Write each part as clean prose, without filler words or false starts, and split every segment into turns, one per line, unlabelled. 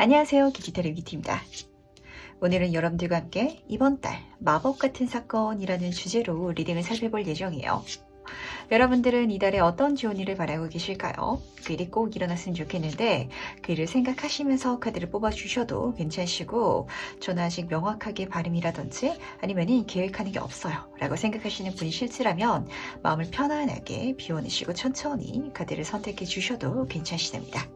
안녕하세요. 디지털 위기팀입니다. 오늘은 여러분들과 함께 이번 달 마법 같은 사건이라는 주제로 리딩을 살펴볼 예정이에요. 여러분들은 이달에 어떤 좋은 일을 바라고 계실까요? 그 일이 꼭 일어났으면 좋겠는데 그 일을 생각하시면서 카드를 뽑아주셔도 괜찮으시고, 저는 아직 명확하게 발음이라든지 아니면 계획하는 게 없어요 라고 생각하시는 분이 실제라면 마음을 편안하게 비워내시고 천천히 카드를 선택해 주셔도 괜찮으시답니다.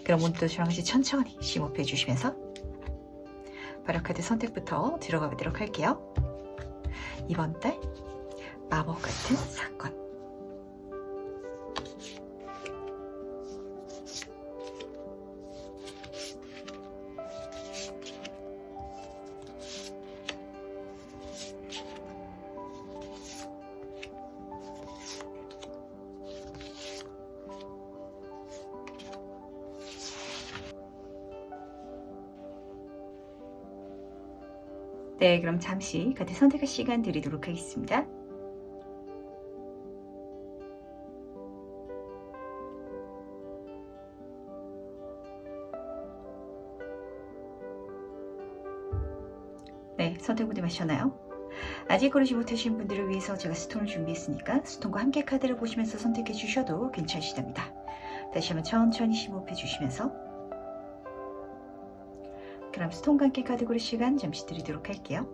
그럼 오늘도 저랑 같이 천천히 심호흡해 주시면서 바로 카드 선택부터 들어가 보도록 할게요. 이번 달 마법 같은 사건. 네, 그럼 잠시 카드 선택할 시간 드리도록 하겠습니다. 네, 선택 모두 마셨나요? 아직 고르지 못하신 분들을 위해서 제가 스톤을 준비했으니까 스톤과 함께 카드를 보시면서 선택해 주셔도 괜찮으시답니다. 다시 한번 천천히 심호흡해 주시면서 그럼 스톤과 함께 카드 고를 시간 잠시 드리도록 할게요.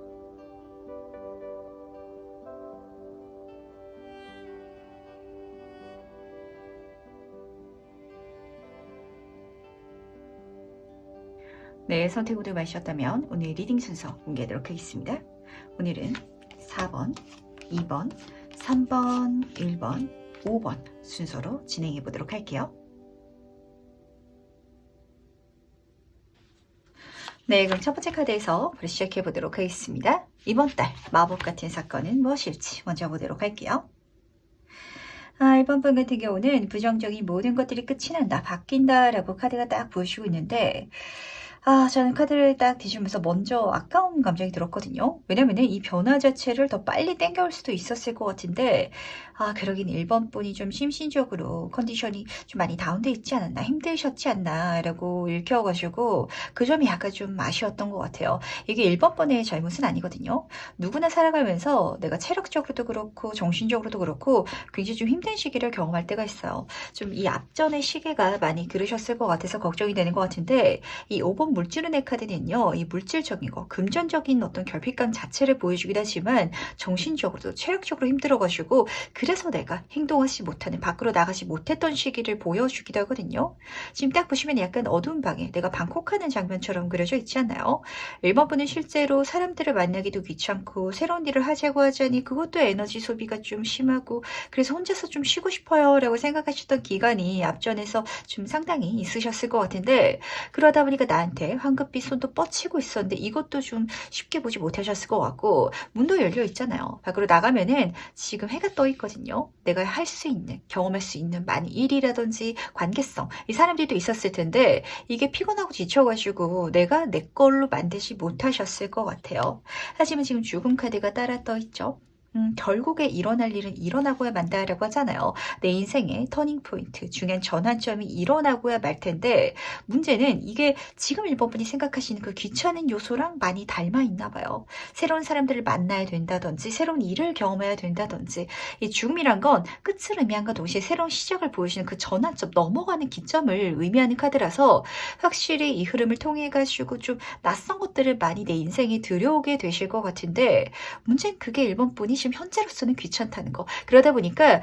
네, 선택 모두 마셨다면 오늘 리딩 순서 공개하도록 하겠습니다. 오늘은 4번, 2번, 3번, 1번, 5번 순서로 진행해 보도록 할게요. 네, 그럼 첫 번째 카드에서 바로 시작해 보도록 하겠습니다. 이번 달 마법 같은 사건은 무엇일지 먼저 보도록 할게요. 이번 번 같은 경우는 부정적인 모든 것들이 끝이 난다, 바뀐다 라고 카드가 딱 보여주고 있는데, 저는 카드를 딱 뒤집으면서 먼저 아까운 감정이 들었거든요. 왜냐면은 이 변화 자체를 더 빨리 땡겨올 수도 있었을 것 같은데, 그러긴 1번 분이 좀 심신적으로 컨디션이 좀 많이 다운돼 있지 않았나, 힘드셨지 않나 라고 읽혀가지고 그 점이 약간 좀 아쉬웠던 것 같아요. 이게 1번 분의 잘못은 아니거든요. 누구나 살아가면서 내가 체력적으로도 그렇고 정신적으로도 그렇고 굉장히 좀 힘든 시기를 경험할 때가 있어요. 좀 이 앞전의 시기가 많이 그러셨을 것 같아서 걱정이 되는 것 같은데, 이 5번 물질운의 카드는요, 이 물질적인 거, 금전적인 어떤 결핍감 자체를 보여주긴 하지만 정신적으로도 체력적으로 힘들어가지고 그래서 내가 행동하지 못하는, 밖으로 나가지 못했던 시기를 보여주기도 하거든요. 지금 딱 보시면 약간 어두운 방에 내가 방콕하는 장면처럼 그려져 있지 않나요? 1번 분은 실제로 사람들을 만나기도 귀찮고 새로운 일을 하자고 하자니 그것도 에너지 소비가 좀 심하고 그래서 혼자서 좀 쉬고 싶어요 라고 생각하셨던 기간이 앞전에서 좀 상당히 있으셨을 것 같은데, 그러다 보니까 나한테 황급히 손도 뻗치고 있었는데 이것도 좀 쉽게 보지 못하셨을 것 같고, 문도 열려 있잖아요. 밖으로 나가면은 지금 해가 떠 있거든요. 내가 할 수 있는, 경험할 수 있는 많은 일이라든지 관계성, 이 사람들도 있었을 텐데 이게 피곤하고 지쳐가지고 내가 내 걸로 만들지 못하셨을 것 같아요. 하지만 지금 죽음 카드가 따라 떠 있죠. 결국에 일어날 일은 일어나고야 만다라고 하잖아요. 내 인생의 터닝포인트, 중요한 전환점이 일어나고야 말 텐데, 문제는 이게 지금 1번 분이 생각하시는 그 귀찮은 요소랑 많이 닮아 있나 봐요. 새로운 사람들을 만나야 된다든지 새로운 일을 경험해야 된다든지, 이 죽음이란 건 끝을 의미한과 동시에 새로운 시작을 보여주는 그 전환점, 넘어가는 기점을 의미하는 카드라서 확실히 이 흐름을 통해 가지고 좀 낯선 것들을 많이 내 인생에 들여오게 되실 것 같은데, 문제는 그게 1번 분이 지금 현재로서는 귀찮다는 거. 그러다 보니까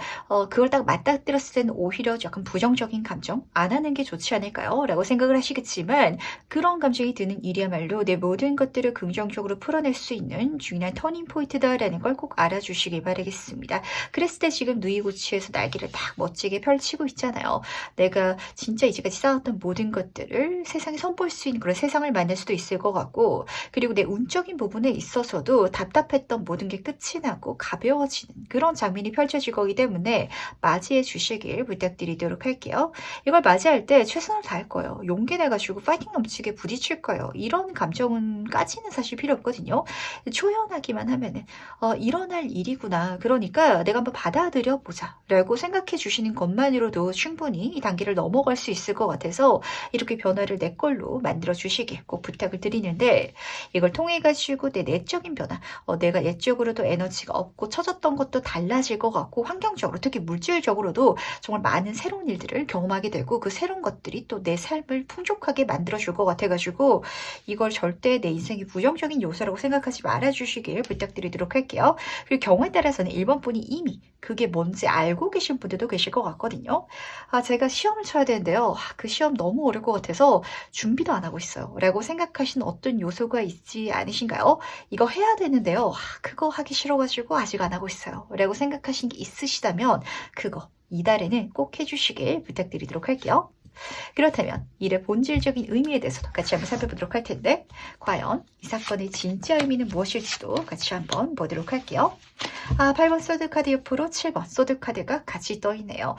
그걸 딱 맞닥뜨렸을 때는 오히려 약간 부정적인 감정, 안 하는 게 좋지 않을까요? 라고 생각을 하시겠지만, 그런 감정이 드는 일이야말로 내 모든 것들을 긍정적으로 풀어낼 수 있는 중요한 터닝 포인트다라는 걸 꼭 알아주시길 바라겠습니다. 그랬을 때 지금 누이고치에서 날개를 딱 멋지게 펼치고 있잖아요. 내가 진짜 이제까지 쌓았던 모든 것들을 세상에 선보일 수 있는 그런 세상을 만날 수도 있을 것 같고, 그리고 내 운적인 부분에 있어서도 답답했던 모든 게 끝이 나고 무겁고 가벼워지는 그런 장면이 펼쳐질 거기 때문에 맞이해 주시길 부탁드리도록 할게요. 이걸 맞이할 때 최선을 다할 거예요. 용기 내가지고 파이팅 넘치게 부딪힐 거예요. 이런 감정은까지는 사실 필요 없거든요. 초연하기만 하면은 일어날 일이구나. 그러니까 내가 한번 받아들여 보자 라고 생각해 주시는 것만으로도 충분히 이 단계를 넘어갈 수 있을 것 같아서 이렇게 변화를 내 걸로 만들어 주시길 꼭 부탁을 드리는데, 이걸 통해 가지고 내 내적인 변화, 내가 내적으로도 에너지가 없고 처졌던 것도 달라질 것 같고, 환경적으로 특히 물질적으로도 정말 많은 새로운 일들을 경험하게 되고, 그 새로운 것들이 또 내 삶을 풍족하게 만들어 줄 것 같아 가지고 이걸 절대 내 인생의 부정적인 요소라고 생각하지 말아 주시길 부탁드리도록 할게요. 그리고 경우에 따라서는 1번 분이 이미 그게 뭔지 알고 계신 분들도 계실 것 같거든요. 제가 시험을 쳐야 되는데요. 그 시험 너무 어려울 것 같아서 준비도 안 하고 있어요. 라고 생각하시는 어떤 요소가 있지 않으신가요? 이거 해야 되는데요. 그거 하기 싫어가지고 아직 안 하고 있어요. 라고 생각하신 게 있으시다면 그거 이달에는 꼭 해주시길 부탁드리도록 할게요. 그렇다면 일의 본질적인 의미에 대해서도 같이 한번 살펴보도록 할 텐데, 과연 이 사건의 진짜 의미는 무엇일지도 같이 한번 보도록 할게요. 8번 소드카드 옆으로 7번 소드카드가 같이 떠있네요.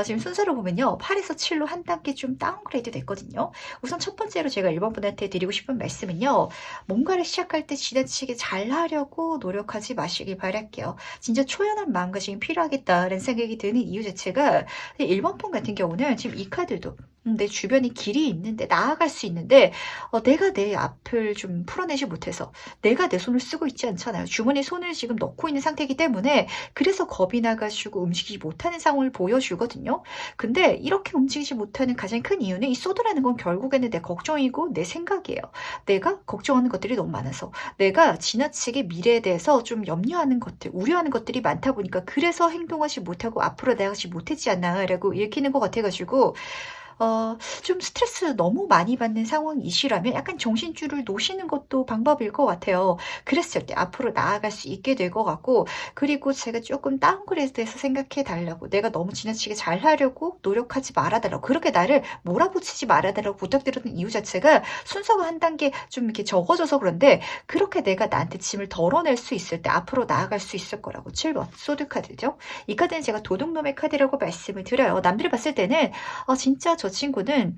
지금 순서로 보면요, 8에서 7로 한 단계 좀 다운그레이드 됐거든요. 우선 첫 번째로 제가 1번 분한테 드리고 싶은 말씀은요, 뭔가를 시작할 때 지나치게 잘하려고 노력하지 마시길 바랄게요. 진짜 초연한 마음가짐이 필요하겠다라는 생각이 드는 이유 자체가, 1번 분 같은 경우는 지금 이 카드도 내 주변에 길이 있는데, 나아갈 수 있는데 내가 내 앞을 좀 풀어내지 못해서 내가 내 손을 쓰고 있지 않잖아요. 주머니에 손을 지금 넣고 있는 상태이기 때문에 그래서 겁이 나가지고 움직이지 못하는 상황을 보여주거든요. 근데 이렇게 움직이지 못하는 가장 큰 이유는 이 소드라는 건 결국에는 내 걱정이고 내 생각이에요. 내가 걱정하는 것들이 너무 많아서, 내가 지나치게 미래에 대해서 좀 염려하는 것들, 우려하는 것들이 많다 보니까 그래서 행동하지 못하고 앞으로 나아가지 못했지 않나 라고 읽히는 것 같아가지고, 좀 스트레스 너무 많이 받는 상황이시라면 약간 정신줄을 놓으시는 것도 방법일 것 같아요. 그랬을 때 앞으로 나아갈 수 있게 될 것 같고, 그리고 제가 조금 다운그레이드해서 생각해 달라고, 내가 너무 지나치게 잘하려고 노력하지 말아달라고, 그렇게 나를 몰아붙이지 말아달라고 부탁드렸던 이유 자체가 순서가 한 단계 좀 이렇게 적어져서 그런데, 그렇게 내가 나한테 짐을 덜어낼 수 있을 때 앞으로 나아갈 수 있을 거라고. 7번 소드카드죠. 이 카드는 제가 도둑놈의 카드라고 말씀을 드려요. 남들이 봤을 때는 진짜 저 친구는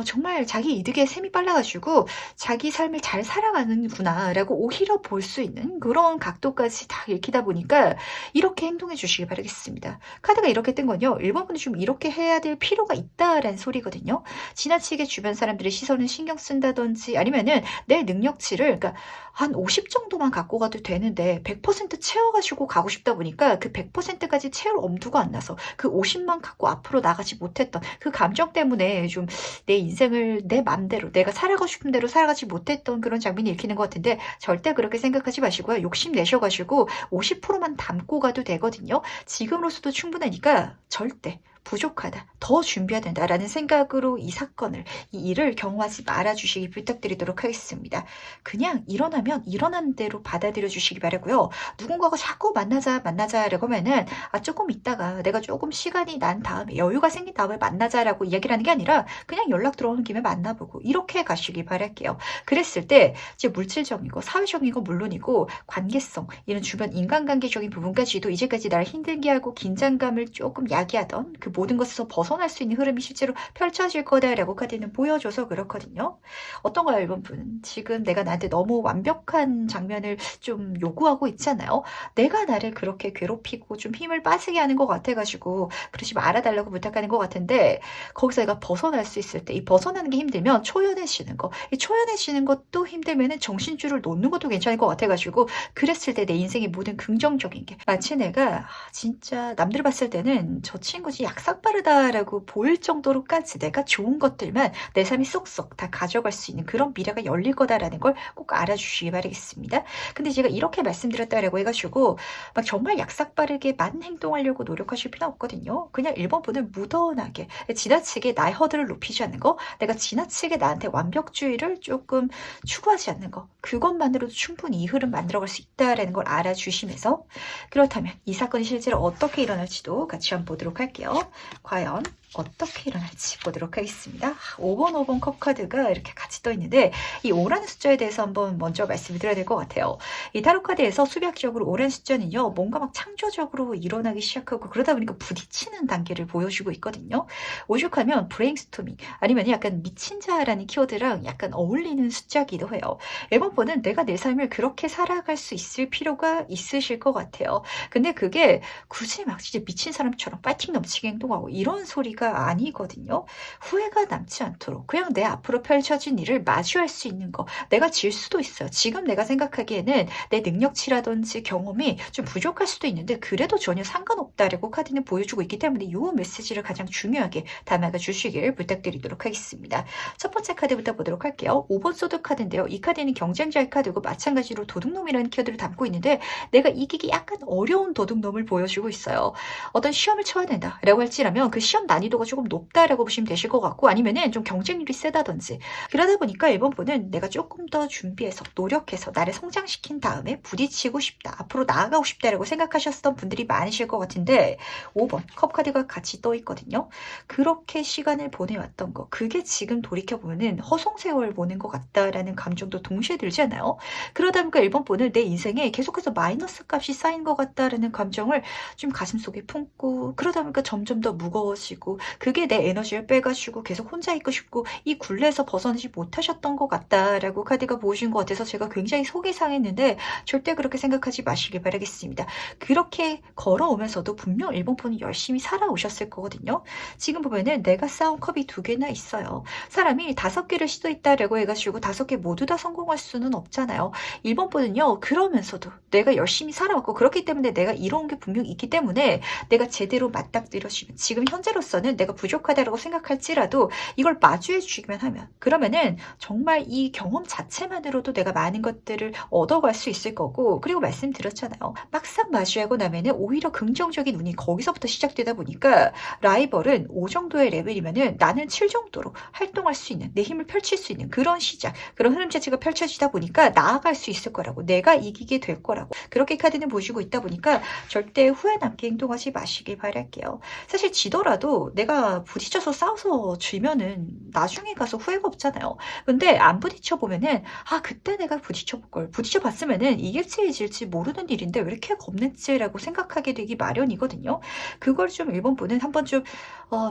정말 자기 이득에 셈이 빨라가지고 자기 삶을 잘 살아가는구나 라고 오히려 볼 수 있는 그런 각도까지 다 읽히다 보니까 이렇게 행동해 주시기 바라겠습니다. 카드가 이렇게 뜬 건요, 1번 분이 좀 이렇게 해야 될 필요가 있다라는 소리거든요. 지나치게 주변 사람들의 시선을 신경 쓴다든지, 아니면은 내 능력치를, 그러니까 한 50 정도만 갖고 가도 되는데 100% 채워가지고 가고 싶다 보니까 그 100%까지 채울 엄두가 안 나서 그 50만 갖고 앞으로 나가지 못했던 그 감정 때문에 좀 내 인생을 내 맘대로 내가 살아가고 싶은 대로 살아가지 못했던 그런 장면이 읽히는 것 같은데, 절대 그렇게 생각하지 마시고요. 욕심내셔가지고 50%만 담고 가도 되거든요. 지금으로서도 충분하니까 절대 부족하다, 더 준비해야 된다라는 생각으로 이 사건을, 이 일을 경험하지 말아주시기 부탁드리도록 하겠습니다. 그냥 일어나면 일어난 대로 받아들여 주시기 바라고요. 누군가가 자꾸 만나자라고 하면은 조금 있다가 내가 조금 시간이 난 다음에, 여유가 생긴 다음에 만나자라고 이야기를 하는 게 아니라 그냥 연락 들어오는 김에 만나보고 이렇게 가시기 바랄게요. 그랬을 때 이제 물질적인 거, 사회적인 거 물론이고 관계성, 이런 주변 인간관계적인 부분까지도 이제까지 나를 힘들게 하고 긴장감을 조금 야기하던 그 모든 것에서 벗어날 수 있는 흐름이 실제로 펼쳐질 거다라고 카드는 보여줘서 그렇거든요. 어떤가요, 1번 분? 지금 내가 나한테 너무 완벽한 장면을 좀 요구하고 있잖아요. 내가 나를 그렇게 괴롭히고 좀 힘을 빠지게 하는 것 같아가지고 그러지 말아달라고 부탁하는 것 같은데, 거기서 내가 벗어날 수 있을 때, 이 벗어나는 게 힘들면 초연해지는 거, 이 초연해지는 것도 힘들면은 정신줄을 놓는 것도 괜찮을 것 같아가지고, 그랬을 때 내 인생의 모든 긍정적인 게, 마치 내가 진짜 남들 봤을 때는 저 친구 약삭 빠르다라고 보일 정도로까지 내가 좋은 것들만 내 삶이 쏙쏙 다 가져갈 수 있는 그런 미래가 열릴 거다라는 걸 꼭 알아주시기 바라겠습니다. 근데 제가 이렇게 말씀드렸다라고 해가지고 막 정말 약삭 빠르게만 행동하려고 노력하실 필요 없거든요. 그냥 1번 분은 무던하게, 지나치게 나의 허들을 높이지 않는 거, 내가 지나치게 나한테 완벽주의를 조금 추구하지 않는 거, 그것만으로도 충분히 이 흐름 만들어갈 수 있다라는 걸 알아주시면서, 그렇다면 이 사건이 실제로 어떻게 일어날지도 같이 한번 보도록 할게요. 과연 어떻게 일어날지 보도록 하겠습니다. 5번 컵 카드가 이렇게 같이 떠 있는데 이 5라는 숫자에 대해서 한번 먼저 말씀을 드려야 될 것 같아요. 이 타로 카드에서 수학적으로 5라는 숫자는요. 뭔가 막 창조적으로 일어나기 시작하고 그러다 보니까 부딪히는 단계를 보여주고 있거든요. 오죽하면 브레인스토밍 아니면 약간 미친 자라는 키워드랑 약간 어울리는 숫자기도 해요. 1번은 내가 내 삶을 그렇게 살아갈 수 있을 필요가 있으실 것 같아요. 근데 그게 굳이 막 진짜 미친 사람처럼 파이팅 넘치게 행동하고 이런 소리가 아니거든요. 후회가 남지 않도록 그냥 내 앞으로 펼쳐진 일을 마주할 수 있는 거. 내가 질 수도 있어요. 지금 내가 생각하기에는 내 능력치라든지 경험이 좀 부족할 수도 있는데 그래도 전혀 상관없다라고 카드는 보여주고 있기 때문에 이 메시지를 가장 중요하게 담아가 주시길 부탁드리도록 하겠습니다. 첫 번째 카드부터 보도록 할게요. 5번 소드 카드인데요. 이 카드는 경쟁자의 카드고 마찬가지로 도둑놈이라는 키워드를 담고 있는데 내가 이기기 약간 어려운 도둑놈을 보여주고 있어요. 어떤 시험을 쳐야 된다라고 할지라면 그 시험 난이도가 조금 높다라고 보시면 되실 것 같고 아니면은 좀 경쟁률이 세다든지 그러다 보니까 이번 분은 내가 조금 더 준비해서 노력해서 나를 성장시킨 다음에 부딪히고 싶다. 앞으로 나아가고 싶다라고 생각하셨던 분들이 많으실 것 같은데 5번 컵 카드가 같이 떠 있거든요. 그렇게 시간을 보내왔던 거 그게 지금 돌이켜보면은 허송세월 보낸 것 같다라는 감정도 동시에 들지 않아요? 그러다 보니까 1번 분은 내 인생에 계속해서 마이너스 값이 쌓인 것 같다라는 감정을 좀 가슴속에 품고 그러다 보니까 점점 더 무거워지고 그게 내 에너지를 빼가지고 계속 혼자 있고 싶고 이 굴레에서 벗어나지 못하셨던 것 같다라고 카드가 보여준 것 같아서 제가 굉장히 속이 상했는데 절대 그렇게 생각하지 마시길 바라겠습니다. 그렇게 걸어오면서도 분명 1번 분은 열심히 살아오셨을 거거든요. 지금 보면은 내가 쌓은 컵이 2개나 있어요. 사람이 5개를 시도했다라고 해가지고 5개 모두 다 성공할 수는 없잖아요. 1번 분은요. 그러면서도 내가 열심히 살아왔고 그렇기 때문에 내가 이런 게 분명히 있기 때문에 내가 제대로 맞닥뜨려주면 지금 현재로서는 내가 부족하다고 생각할지라도 이걸 마주해 주기만 하면 그러면은 정말 이 경험 자체만으로도 내가 많은 것들을 얻어갈 수 있을 거고 그리고 말씀드렸잖아요. 막상 마주하고 나면은 오히려 긍정적인 운이 거기서부터 시작되다 보니까 라이벌은 5 정도의 레벨이면은 나는 7 정도로 활동할 수 있는 내 힘을 펼칠 수 있는 그런 시작 그런 흐름 자체가 펼쳐지다 보니까 나아갈 수 있을 거라고 내가 이기게 될 거라고 그렇게 카드는 보여주고 있다 보니까 절대 후회 남게 행동하지 마시길 바랄게요. 사실 지더라도 내가 부딪혀서 싸워서 지면은 나중에 가서 후회가 없잖아요. 근데 안 부딪혀 보면은 아 그때 내가 부딪혀 볼 걸 부딪혀 봤으면은 이길지 질지 모르는 일인데 왜 이렇게 겁냈지라고 생각하게 되기 마련이거든요. 그걸 좀 1번 분은 한번 좀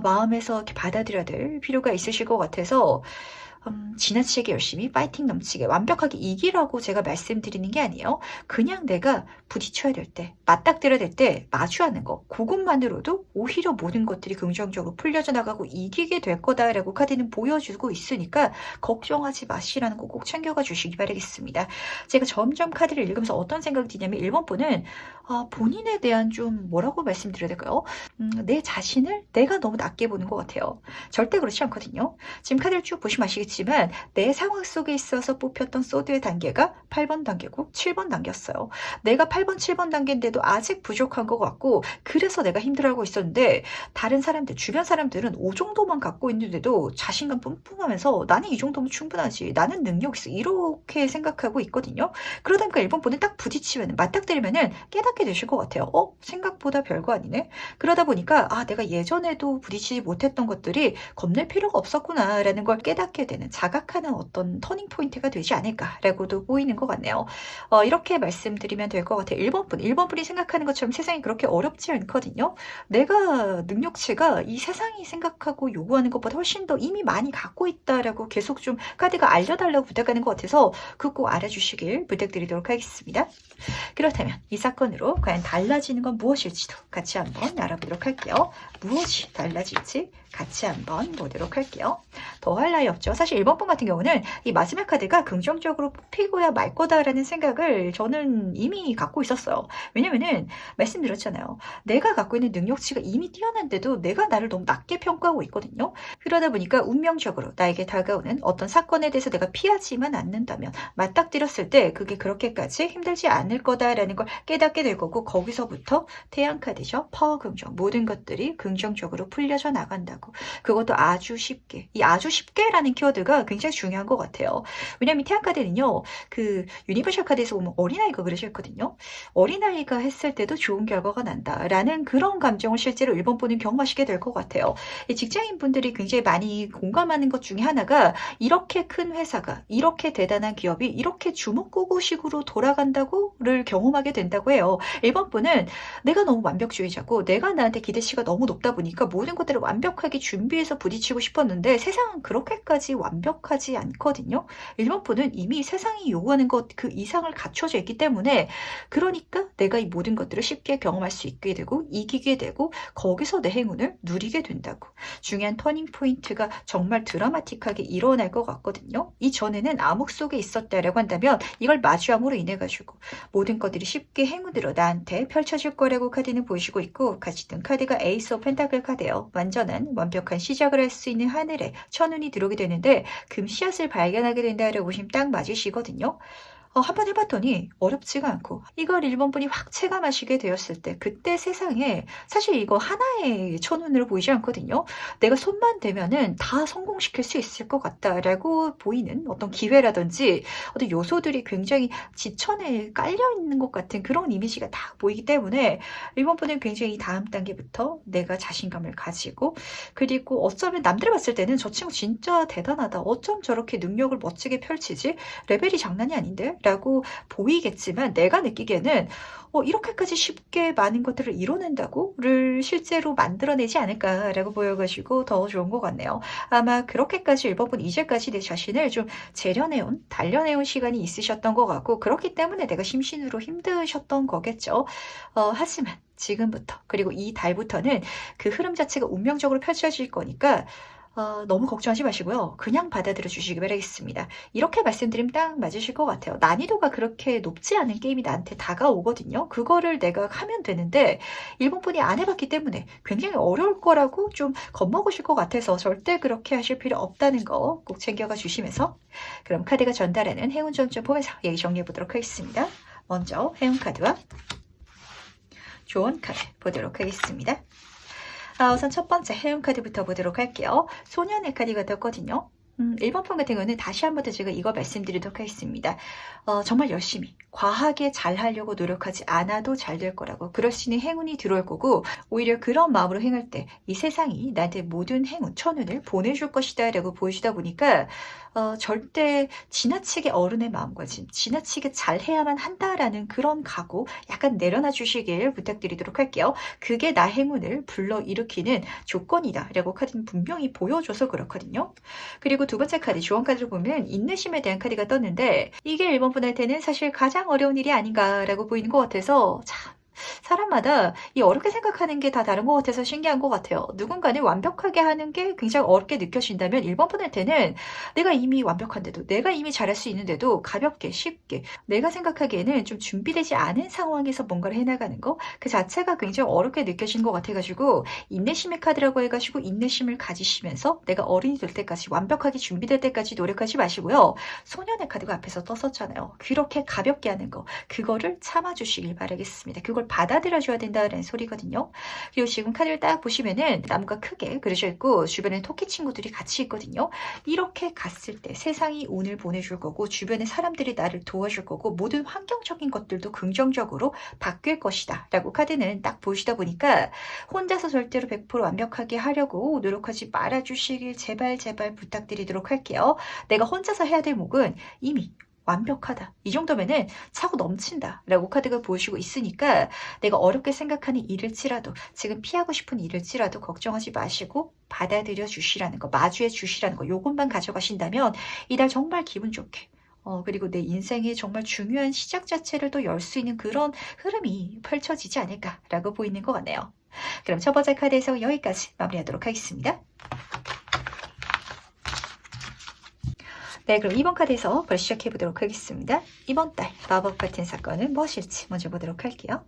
마음에서 이렇게 받아들여야 될 필요가 있으실 것 같아서 지나치게 열심히 파이팅 넘치게 완벽하게 이기라고 제가 말씀드리는 게 아니에요. 그냥 내가 부딪혀야 될 때, 맞닥뜨려야 될 때 마주하는 거 그것만으로도 오히려 모든 것들이 긍정적으로 풀려져 나가고 이기게 될 거다라고 카드는 보여주고 있으니까 걱정하지 마시라는 거 꼭 챙겨가 주시기 바라겠습니다. 제가 점점 카드를 읽으면서 어떤 생각이 드냐면 1번 분은 본인에 대한 좀 뭐라고 말씀드려야 될까요? 내 자신을 내가 너무 낮게 보는 것 같아요. 절대 그렇지 않거든요. 지금 카드를 쭉 보시면 아시겠지만 내 상황 속에 있어서 뽑혔던 소드의 단계가 8번 단계고 7번 단계였어요. 내가 8번, 7번 단계인데도 아직 부족한 것 같고 그래서 내가 힘들어하고 있었는데 다른 사람들, 주변 사람들은 5 정도만 갖고 있는데도 자신감 뿜뿜하면서 나는 이 정도면 충분하지. 나는 능력 있어. 이렇게 생각하고 있거든요. 그러다 보니까 1번 분은 딱 부딪히면 맞닥뜨리면은 깨닫게 되실 것 같아요. 생각보다 별거 아니네. 그러다 보니까 내가 예전에도 부딪히지 못했던 것들이 겁낼 필요가 없었구나라는 걸 깨닫게 되는 자각하는 어떤 터닝 포인트가 되지 않을까라고도 보이는 것 같네요. 이렇게 말씀드리면 될 것 같아요. 1번 분이 생각하는 것처럼 세상이 그렇게 어렵지 않거든요. 내가 능력치가 이 세상이 생각하고 요구하는 것보다 훨씬 더 이미 많이 갖고 있다라고 계속 좀 카드가 알려달라고 부탁하는 것 같아서 그거 꼭 알아주시길 부탁드리도록 하겠습니다. 그렇다면 이 사건으로 과연 달라지는 건 무엇일지도 같이 한번 알아보도록 할게요. 무엇이 달라질지 같이 한번 보도록 할게요. 더할 나위 없죠. 사실 1번 분 같은 경우는 이 마지막 카드가 긍정적으로 뽑히고야 말 거다라는 생각을 저는 이미 갖고 있었어요. 왜냐면은 말씀드렸잖아요. 내가 갖고 있는 능력치가 이미 뛰어난데도 내가 나를 너무 낮게 평가하고 있거든요. 그러다 보니까 운명적으로 나에게 다가오는 어떤 사건에 대해서 내가 피하지만 않는다면 맞닥뜨렸을 때 그게 그렇게까지 힘들지 않을 거다라는 걸 깨닫게 될 거고 거기서부터 태양 카드죠. 파워 긍정 모든 것들이 긍정적으로 풀려져 나간다고. 그것도 아주 쉽게 이 아주 쉽게라는 키워드 키워드가 굉장히 중요한 것 같아요. 왜냐하면 태양 카드는요, 그 유니버셜 카드에서 보면 어린아이가 그려져 있거든요. 어린아이가 했을 때도 좋은 결과가 난다라는 그런 감정을 실제로 1번 분은 경험하시게 될 것 같아요. 이 직장인 분들이 굉장히 많이 공감하는 것 중에 하나가 이렇게 큰 회사가, 이렇게 대단한 기업이 이렇게 주먹구구식으로 돌아간다고를 경험하게 된다고 해요. 1번 분은 내가 너무 완벽주의자고 내가 나한테 기대치가 너무 높다 보니까 모든 것들을 완벽하게 준비해서 부딪히고 싶었는데 세상은 그렇게까지 완벽하지 않거든요. 1번 분은 이미 세상이 요구하는 것 그 이상을 갖춰져 있기 때문에 그러니까 내가 이 모든 것들을 쉽게 경험할 수 있게 되고 이기게 되고 거기서 내 행운을 누리게 된다고. 중요한 터닝 포인트가 정말 드라마틱하게 일어날 것 같거든요. 이전에는 암흑 속에 있었다라고 한다면 이걸 마주함으로 인해 가지고 모든 것들이 쉽게 행운으로 나한테 펼쳐질 거라고 카드는 보여주고 있고, 같이 든 카드가 에이스 오브 펜타클 카드예요. 완전한 완벽한 시작을 할 수 있는 하늘에 천운이 들어오게 되는데 금씨앗을 발견하게 된다라고 보시면 딱 맞으시거든요. 한번 해봤더니 어렵지가 않고 이걸 1번 분이 확 체감하시게 되었을 때 그때 세상에 사실 이거 하나의 천운으로 보이지 않거든요. 내가 손만 대면은 다 성공시킬 수 있을 것 같다라고 보이는 어떤 기회라든지 어떤 요소들이 굉장히 지천에 깔려 있는 것 같은 그런 이미지가 딱 보이기 때문에 1번 분은 굉장히 다음 단계부터 내가 자신감을 가지고, 그리고 어쩌면 남들 봤을 때는 저 친구 진짜 대단하다, 어쩜 저렇게 능력을 멋지게 펼치지, 레벨이 장난이 아닌데? 라고 보이겠지만 내가 느끼기에는 이렇게까지 쉽게 많은 것들을 이뤄낸다고를 실제로 만들어내지 않을까라고 보여가지고 더 좋은 것 같네요. 아마 그렇게까지 1번 분 이제까지 내 자신을 좀 재련해온, 단련해온 시간이 있으셨던 것 같고, 그렇기 때문에 내가 심신으로 힘드셨던 거겠죠. 하지만 지금부터 그리고 이 달부터는 그 흐름 자체가 운명적으로 펼쳐질 거니까 너무 걱정하지 마시고요. 그냥 받아들여 주시기 바라겠습니다. 이렇게 말씀드리면 딱 맞으실 것 같아요. 난이도가 그렇게 높지 않은 게임이 나한테 다가오거든요. 그거를 내가 하면 되는데 1번 분이 안 해봤기 때문에 굉장히 어려울 거라고 좀 겁먹으실 것 같아서 절대 그렇게 하실 필요 없다는 거 꼭 챙겨가 주시면서, 그럼 카드가 전달하는 행운 점점 보면서 얘기 정리해 보도록 하겠습니다. 먼저 행운 카드와 조언 카드 보도록 하겠습니다. 우선 첫 번째 해운 카드부터 보도록 할게요. 소년의 카드가 떴거든요. 1번 편 같은 경우는 다시 한 번 더 제가 이거 말씀드리도록 하겠습니다. 정말 열심히 과하게 잘하려고 노력하지 않아도 잘 될 거라고, 그럴 수 있는 행운이 들어올 거고, 오히려 그런 마음으로 행할 때 이 세상이 나한테 모든 행운, 천운을 보내줄 것이다 라고 보여주다 보니까 절대 지나치게 어른의 마음가짐, 지나치게 잘해야만 한다라는 그런 각오 약간 내려놔 주시길 부탁드리도록 할게요. 그게 나 행운을 불러일으키는 조건이다 라고 카드는 분명히 보여줘서 그렇거든요. 그리고 두 번째 카드, 조언 카드를 보면 인내심에 대한 카드가 떴는데 이게 1번 분한테는 사실 가장 어려운 일이 아닌가라고 보이는 것 같아서, 참 사람마다 이 어렵게 생각하는 게 다 다른 것 같아서 신기한 것 같아요. 누군가는 완벽하게 하는 게 굉장히 어렵게 느껴진다면 1번 분한테는 내가 이미 완벽한데도, 내가 이미 잘할 수 있는데도 가볍게 쉽게 내가 생각하기에는 좀 준비되지 않은 상황에서 뭔가를 해나가는 거 그 자체가 굉장히 어렵게 느껴지는 것 같아가지고 인내심의 카드라고 해가지고 인내심을 가지시면서 내가 어른이 될 때까지, 완벽하게 준비될 때까지 노력하지 마시고요. 소년의 카드가 앞에서 떴었잖아요. 그렇게 가볍게 하는 거, 그거를 참아주시길 바라겠습니다. 그걸 받아들여줘야 된다는 소리거든요. 그리고 지금 카드를 딱 보시면은 나무가 크게 그려져 있고 주변에 토끼 친구들이 같이 있거든요. 이렇게 갔을 때 세상이 운을 보내줄 거고 주변의 사람들이 나를 도와줄 거고 모든 환경적인 것들도 긍정적으로 바뀔 것이다 라고 카드는 딱 보시다 보니까 혼자서 절대로 100% 완벽하게 하려고 노력하지 말아주시길 제발 부탁드리도록 할게요. 내가 혼자서 해야 될 목은 이미 완벽하다, 이 정도면은 차고 넘친다 라고 카드가 보여주고 있으니까 내가 어렵게 생각하는 일일지라도, 지금 피하고 싶은 일일지라도 걱정하지 마시고 받아들여 주시라는 거, 마주해 주시라는 거, 요것만 가져가신다면 이달 정말 기분 좋게 그리고 내 인생의 정말 중요한 시작 자체를 또 열 수 있는 그런 흐름이 펼쳐지지 않을까라고 보이는 것 같네요. 그럼 첫 번째 카드에서 여기까지 마무리하도록 하겠습니다. 네, 그럼 2번 카드에서 벌써 시작해 보도록 하겠습니다. 이번 달 마법 같은 사건은 무엇일지 먼저 보도록 할게요.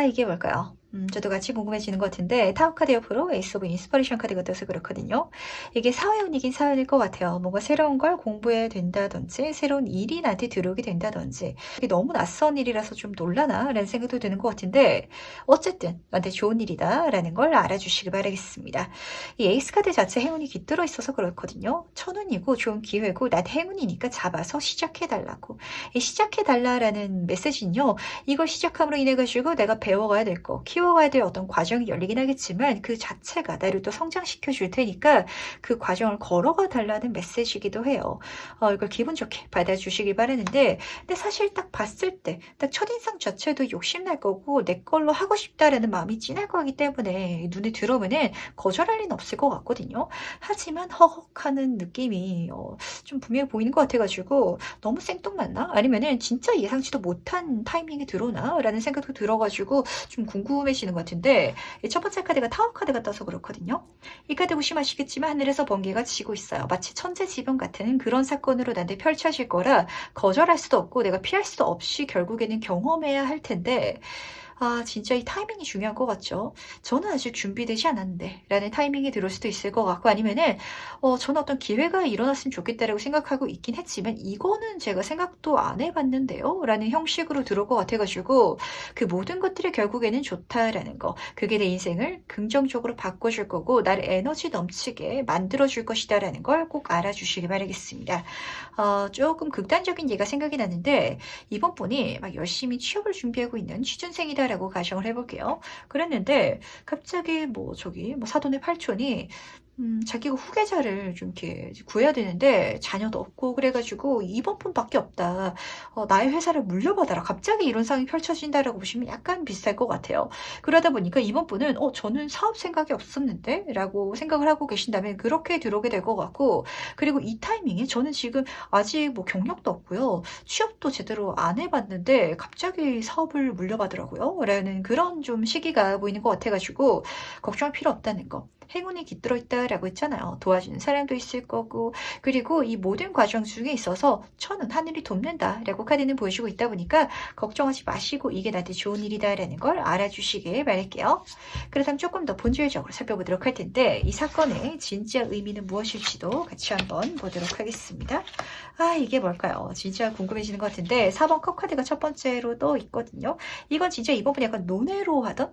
이게 뭘까요? 저도 같이 궁금해지는 것 같은데 타워 카드 옆으로 에이스 오브 인스퍼레이션 카드가 떠서 그렇거든요. 이게 사회운이긴 사회일 것 같아요. 뭔가 새로운 걸 공부해야 된다든지 새로운 일이 나한테 들어오게 된다든지 이게 너무 낯선 일이라서 좀 놀라나 라는 생각도 드는 것 같은데 어쨌든 나한테 좋은 일이다 라는 걸 알아주시기 바라겠습니다. 이 에이스 카드 자체 행운이 깃들어 있어서 그렇거든요. 천운이고 좋은 기회고 난 행운이니까 잡아서 시작해달라고. 이 시작해달라라는 메시지는요. 이걸 시작함으로 인해 가지고 내가 배워가야 될 거, 키워가야 될 어떤 과정이 열리긴 하겠지만 그 자체가 나를 또 성장시켜 줄 테니까 그 과정을 걸어가 달라는 메시지이기도 해요. 이걸 기분 좋게 받아주시길 바라는데 근데 사실 딱 봤을 때 딱 첫인상 자체도 욕심날 거고 내 걸로 하고 싶다라는 마음이 진할 거기 때문에 눈에 들어오면은 거절할 리는 없을 것 같거든요. 하지만 허걱하는 느낌이 좀 분명히 보이는 것 같아가지고 너무 생뚱맞나? 아니면은 진짜 예상치도 못한 타이밍에 들어오나? 라는 생각도 들어가지고 좀 궁금해지는 것 같은데 첫 번째 카드가 타워 카드가 떠서 그렇거든요. 이 카드 보시면 아시겠지만 하늘에서 번개가 치고 있어요. 마치 천재지변 같은 그런 사건으로 나한테 펼쳐질 거라 거절할 수도 없고 내가 피할 수도 없이 결국에는 경험해야 할 텐데 진짜 이 타이밍이 중요한 것 같죠. 저는 아직 준비되지 않았는데 라는 타이밍이 들을 수도 있을 것 같고 아니면은 저는 어떤 기회가 일어났으면 좋겠다라고 생각하고 있긴 했지만 이거는 제가 생각도 안 해봤는데요 라는 형식으로 들어올 것 같아가지고 그 모든 것들이 결국에는 좋다라는 거 그게 내 인생을 긍정적으로 바꿔줄 거고 나를 에너지 넘치게 만들어줄 것이다 라는 걸 꼭 알아주시기 바라겠습니다. 조금 극단적인 예가 생각이 나는데 이번 분이 막 열심히 취업을 준비하고 있는 취준생이다 라고 가정을 해볼게요. 그랬는데 갑자기 뭐 저기 뭐 사돈의 팔촌이 자기가 후계자를 좀 이렇게 구해야 되는데 자녀도 없고 그래가지고 이번 분밖에 없다. 나의 회사를 물려받아라. 갑자기 이런 상황이 펼쳐진다라고 보시면 약간 비슷할 것 같아요. 그러다 보니까 이번 분은 저는 사업 생각이 없었는데 라고 생각을 하고 계신다면 그렇게 들어오게 될 것 같고 그리고 이 타이밍에 저는 지금 아직 뭐 경력도 없고요. 취업도 제대로 안 해봤는데 갑자기 사업을 물려받으라고요. 라는 그런 좀 시기가 보이는 것 같아가지고 걱정할 필요 없다는 거. 행운이 깃들어 있다라고 했잖아요. 도와주는 사람도 있을 거고 그리고 이 모든 과정 중에 있어서 천은 하늘이 돕는다라고 카드는 보여주고 있다 보니까 걱정하지 마시고 이게 나한테 좋은 일이다라는 걸 알아주시길 바랄게요. 그렇다면 조금 더 본질적으로 살펴보도록 할 텐데 이 사건의 진짜 의미는 무엇일지도 같이 한번 보도록 하겠습니다. 이게 뭘까요? 진짜 궁금해지는 것 같은데 4번 컵 카드가 첫 번째로 또 있거든요. 이건 진짜 이번 분이 약간 논외로 하던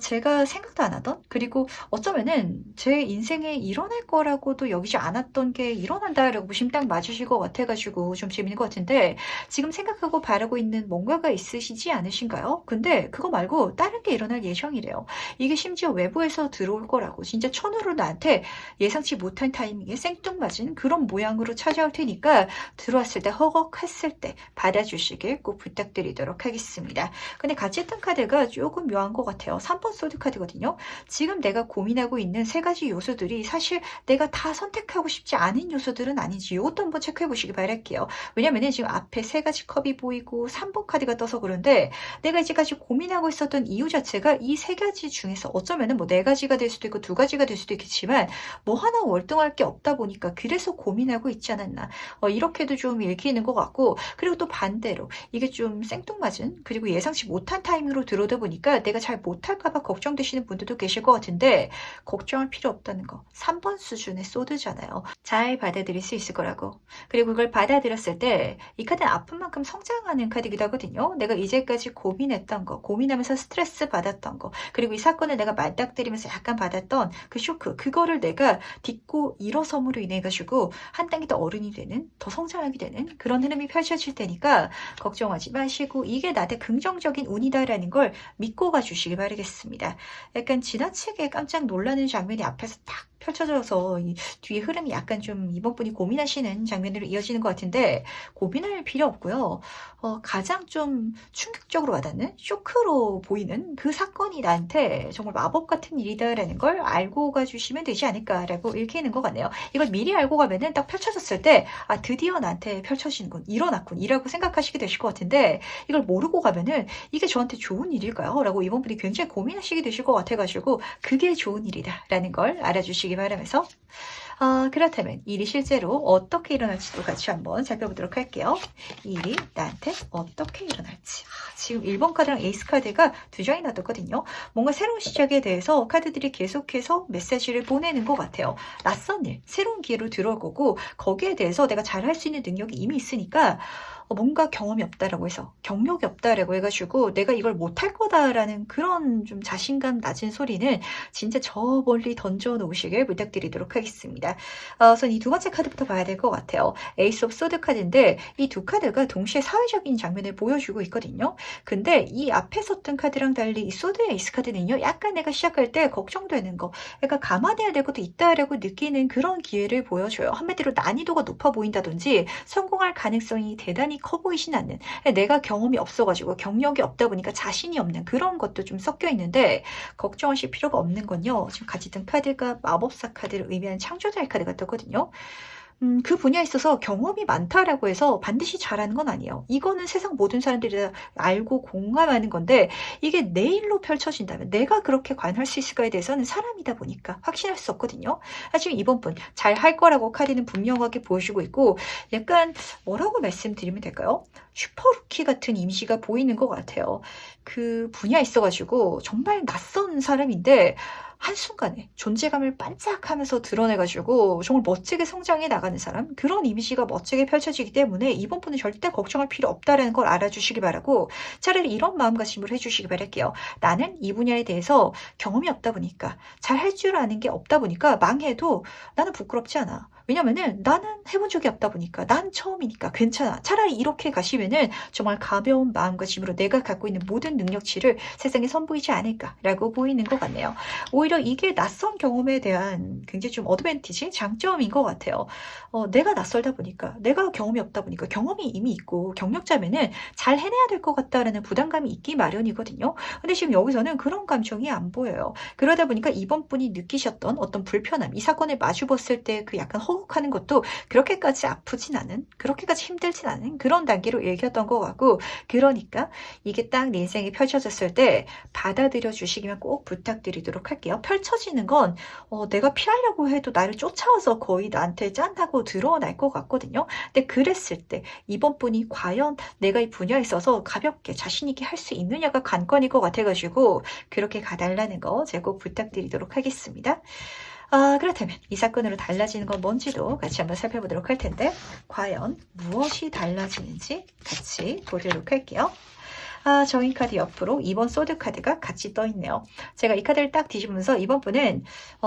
제가 생각도 안 하던 그리고 어쩌면은 제 인생에 일어날 거라고도 여기지 않았던 게 일어난다라고 보시면 딱 맞으실 것 같아가지고 좀 재밌는 것 같은데 지금 생각하고 바라고 있는 뭔가가 있으시지 않으신가요? 근데 그거 말고 다른 게 일어날 예정이래요. 이게 심지어 외부에서 들어올 거라고 진짜 천으로 나한테 예상치 못한 타이밍에 생뚱맞은 그런 모양으로 찾아올 테니까 들어왔을 때 허걱했을 때 받아주시길 꼭 부탁드리도록 하겠습니다. 근데 같이 했던 카드가 조금 묘한 것 같아요. 3번 소드 카드거든요. 지금 내가 고민하고 있는 세 가지 요소들이 사실 내가 다 선택하고 싶지 않은 요소들은 아닌지 이것도 한번 체크해 보시기 바랄게요. 왜냐면 지금 앞에 세 가지 컵이 보이고 3번 카드가 떠서 그런데 내가 이제까지 고민하고 있었던 이유 자체가 이 세 가지 중에서 어쩌면은 뭐 네 가지가 될 수도 있고 두 가지가 될 수도 있겠지만 뭐 하나 월등할 게 없다 보니까 그래서 고민하고 있지 않았나 이렇게도 좀 읽히는 것 같고 그리고 또 반대로 이게 좀 생뚱맞은 그리고 예상치 못한 타이밍으로 들어오다 보니까 내가 잘 못할까 봐 걱정되시는 분들도 계실 것 같은데 걱정할 필요 없다는 거. 3번 수준의 소드잖아요. 잘 받아들일 수 있을 거라고. 그리고 그걸 받아들였을 때 이 카드는 아픈 만큼 성장하는 카드이기도 하거든요. 내가 이제까지 고민했던 거, 고민하면서 스트레스 받았던 거, 그리고 이 사건을 내가 맞닥뜨리면서 약간 받았던 그 쇼크, 그거를 내가 딛고 일어섬으로 인해 가지고 한 단계 더 어른이 되는, 더 성장하게 되는 그런 흐름이 펼쳐질 테니까 걱정하지 마시고 이게 나한테 긍정적인 운이다라는 걸 믿고 가주시기 바라겠습니다. 약간 지나치게 깜짝 놀라는 장면이 앞에서 딱 펼쳐져서 이 뒤에 흐름이 약간 좀 이번 분이 고민하시는 장면으로 이어지는 것 같은데 고민할 필요 없고요. 가장 좀 충격적으로 와닿는 쇼크로 보이는 그 사건이 나한테 정말 마법 같은 일이다라는 걸 알고 가주시면 되지 않을까라고 읽히는 것 같네요. 이걸 미리 알고 가면은 딱 펼쳐졌을 때 드디어 나한테 펼쳐지는군, 일어났군 이라고 생각하시게 되실 것 같은데 이걸 모르고 가면은 이게 저한테 좋은 일일까요? 라고 이번 분이 굉장히 고민하시게 되실 것 같아가지고 그게 좋은 일이다라는 걸 알아주시기 바라면서 그렇다면 일이 실제로 어떻게 일어날지도 같이 한번 살펴보도록 할게요. 이 일이 나한테 어떻게 일어날지. 지금 1번 카드랑 에이스 카드가 두 장이 놔뒀거든요. 뭔가 새로운 시작에 대해서 카드들이 계속해서 메시지를 보내는 것 같아요. 낯선 일, 새로운 기회로 들어올 거고 거기에 대해서 내가 잘할 수 있는 능력이 이미 있으니까 뭔가 경험이 없다라고 해서 경력이 없다라고 해가지고 내가 이걸 못할 거다라는 그런 좀 자신감 낮은 소리는 진짜 저 멀리 던져 놓으시길 부탁드리도록 하겠습니다. 우선 이 두 번째 카드부터 봐야 될 것 같아요. 에이스 오브 소드 카드인데 이 두 카드가 동시에 사회적인 장면을 보여주고 있거든요. 근데 이 앞에 썼던 카드랑 달리 이 소드의 에이스 카드는요. 약간 내가 시작할 때 걱정되는 거, 그러니까 감안해야 될 것도 있다라고 느끼는 그런 기회를 보여줘요. 한마디로 난이도가 높아 보인다든지 성공할 가능성이 대단히 커 보이진 않는, 내가 경험이 없어가지고 경력이 없다 보니까 자신이 없는 그런 것도 좀 섞여 있는데 걱정하실 필요가 없는 건요. 지금 같이 든 카드가 마법사 카드를 의미하는 창조자의 카드가 떴거든요. 그 분야에 있어서 경험이 많다라고 해서 반드시 잘하는 건 아니에요. 이거는 세상 모든 사람들이 다 알고 공감하는 건데 이게 내 일로 펼쳐진다면 내가 그렇게 관할 수 있을까에 대해서는 사람이다 보니까 확신할 수 없거든요. 하지만 이번 분 잘 할 거라고 카드는 분명하게 보여주고 있고 약간 뭐라고 말씀드리면 될까요? 슈퍼루키 같은 이미지가 보이는 것 같아요. 그 분야에 있어가지고 정말 낯선 사람인데 한순간에 존재감을 반짝하면서 드러내가지고 정말 멋지게 성장해 나가는 사람, 그런 이미지가 멋지게 펼쳐지기 때문에 이번 분은 절대 걱정할 필요 없다는 걸 알아주시기 바라고 차라리 이런 마음가짐으로 해주시기 바랄게요. 나는 이 분야에 대해서 경험이 없다 보니까 잘 할 줄 아는 게 없다 보니까 망해도 나는 부끄럽지 않아. 왜냐면은 나는 해본 적이 없다 보니까 난 처음이니까 괜찮아. 차라리 이렇게 가시면은 정말 가벼운 마음가짐으로 내가 갖고 있는 모든 능력치를 세상에 선보이지 않을까라고 보이는 것 같네요. 오히려 이게 낯선 경험에 대한 굉장히 좀 어드밴티지, 장점인 것 같아요. 내가 낯설다 보니까, 내가 경험이 없다 보니까 경험이 이미 있고 경력자면은 잘 해내야 될 것 같다라는 부담감이 있기 마련이거든요. 근데 지금 여기서는 그런 감정이 안 보여요. 그러다 보니까 이번 분이 느끼셨던 어떤 불편함, 이 사건을 마주봤을 때 그 약간 허욱하는 것도 그렇게까지 아프진 않은, 그렇게까지 힘들진 않은 그런 단계로 읽혔던 것 같고, 그러니까 이게 딱 내 인생에 펼쳐졌을 때 받아들여 주시기만 꼭 부탁드리도록 할게요. 펼쳐지는 건 내가 피하려고 해도 나를 쫓아와서 거의 나한테 짠다고 드러날 것 같거든요. 근데 그랬을 때 이번 분이 과연 내가 이 분야에 있어서 가볍게 자신 있게 할 수 있느냐가 관건일 것 같아가지고 그렇게 가달라는 거 제가 꼭 부탁드리도록 하겠습니다. 그렇다면 이 사건으로 달라지는 건 뭔지도 같이 한번 살펴보도록 할 텐데 과연 무엇이 달라지는지 같이 보도록 할게요. 정의 카드 옆으로 2번 소드 카드가 같이 떠 있네요. 제가 이 카드를 딱 뒤집으면서 이번 분은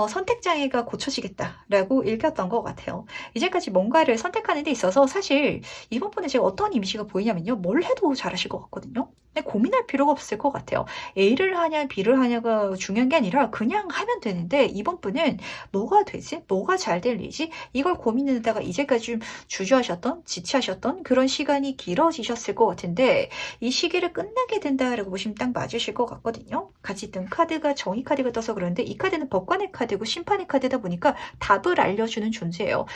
선택장애가 고쳐지겠다라고 읽혔던 것 같아요. 이제까지 뭔가를 선택하는 데 있어서 사실 이번 분은 제가 어떤 이미지가 보이냐면요. 뭘 해도 잘하실 것 같거든요. 근데 고민할 필요가 없을 것 같아요. A를 하냐 B를 하냐가 중요한 게 아니라 그냥 하면 되는데 이번 분은 뭐가 되지? 뭐가 잘 될 일이지? 이걸 고민하다가 이제까지 좀 주저하셨던, 지체하셨던 그런 시간이 길어지셨을 것 같은데 이 시기를 끝나게 된다라고 보시면 딱 맞으실 것 같거든요. 같이 든 카드가 정의 카드가 떠서 그러는데 이 카드는 법관의 카드고 심판의 카드다 보니까 답을 알려주는 존재예요.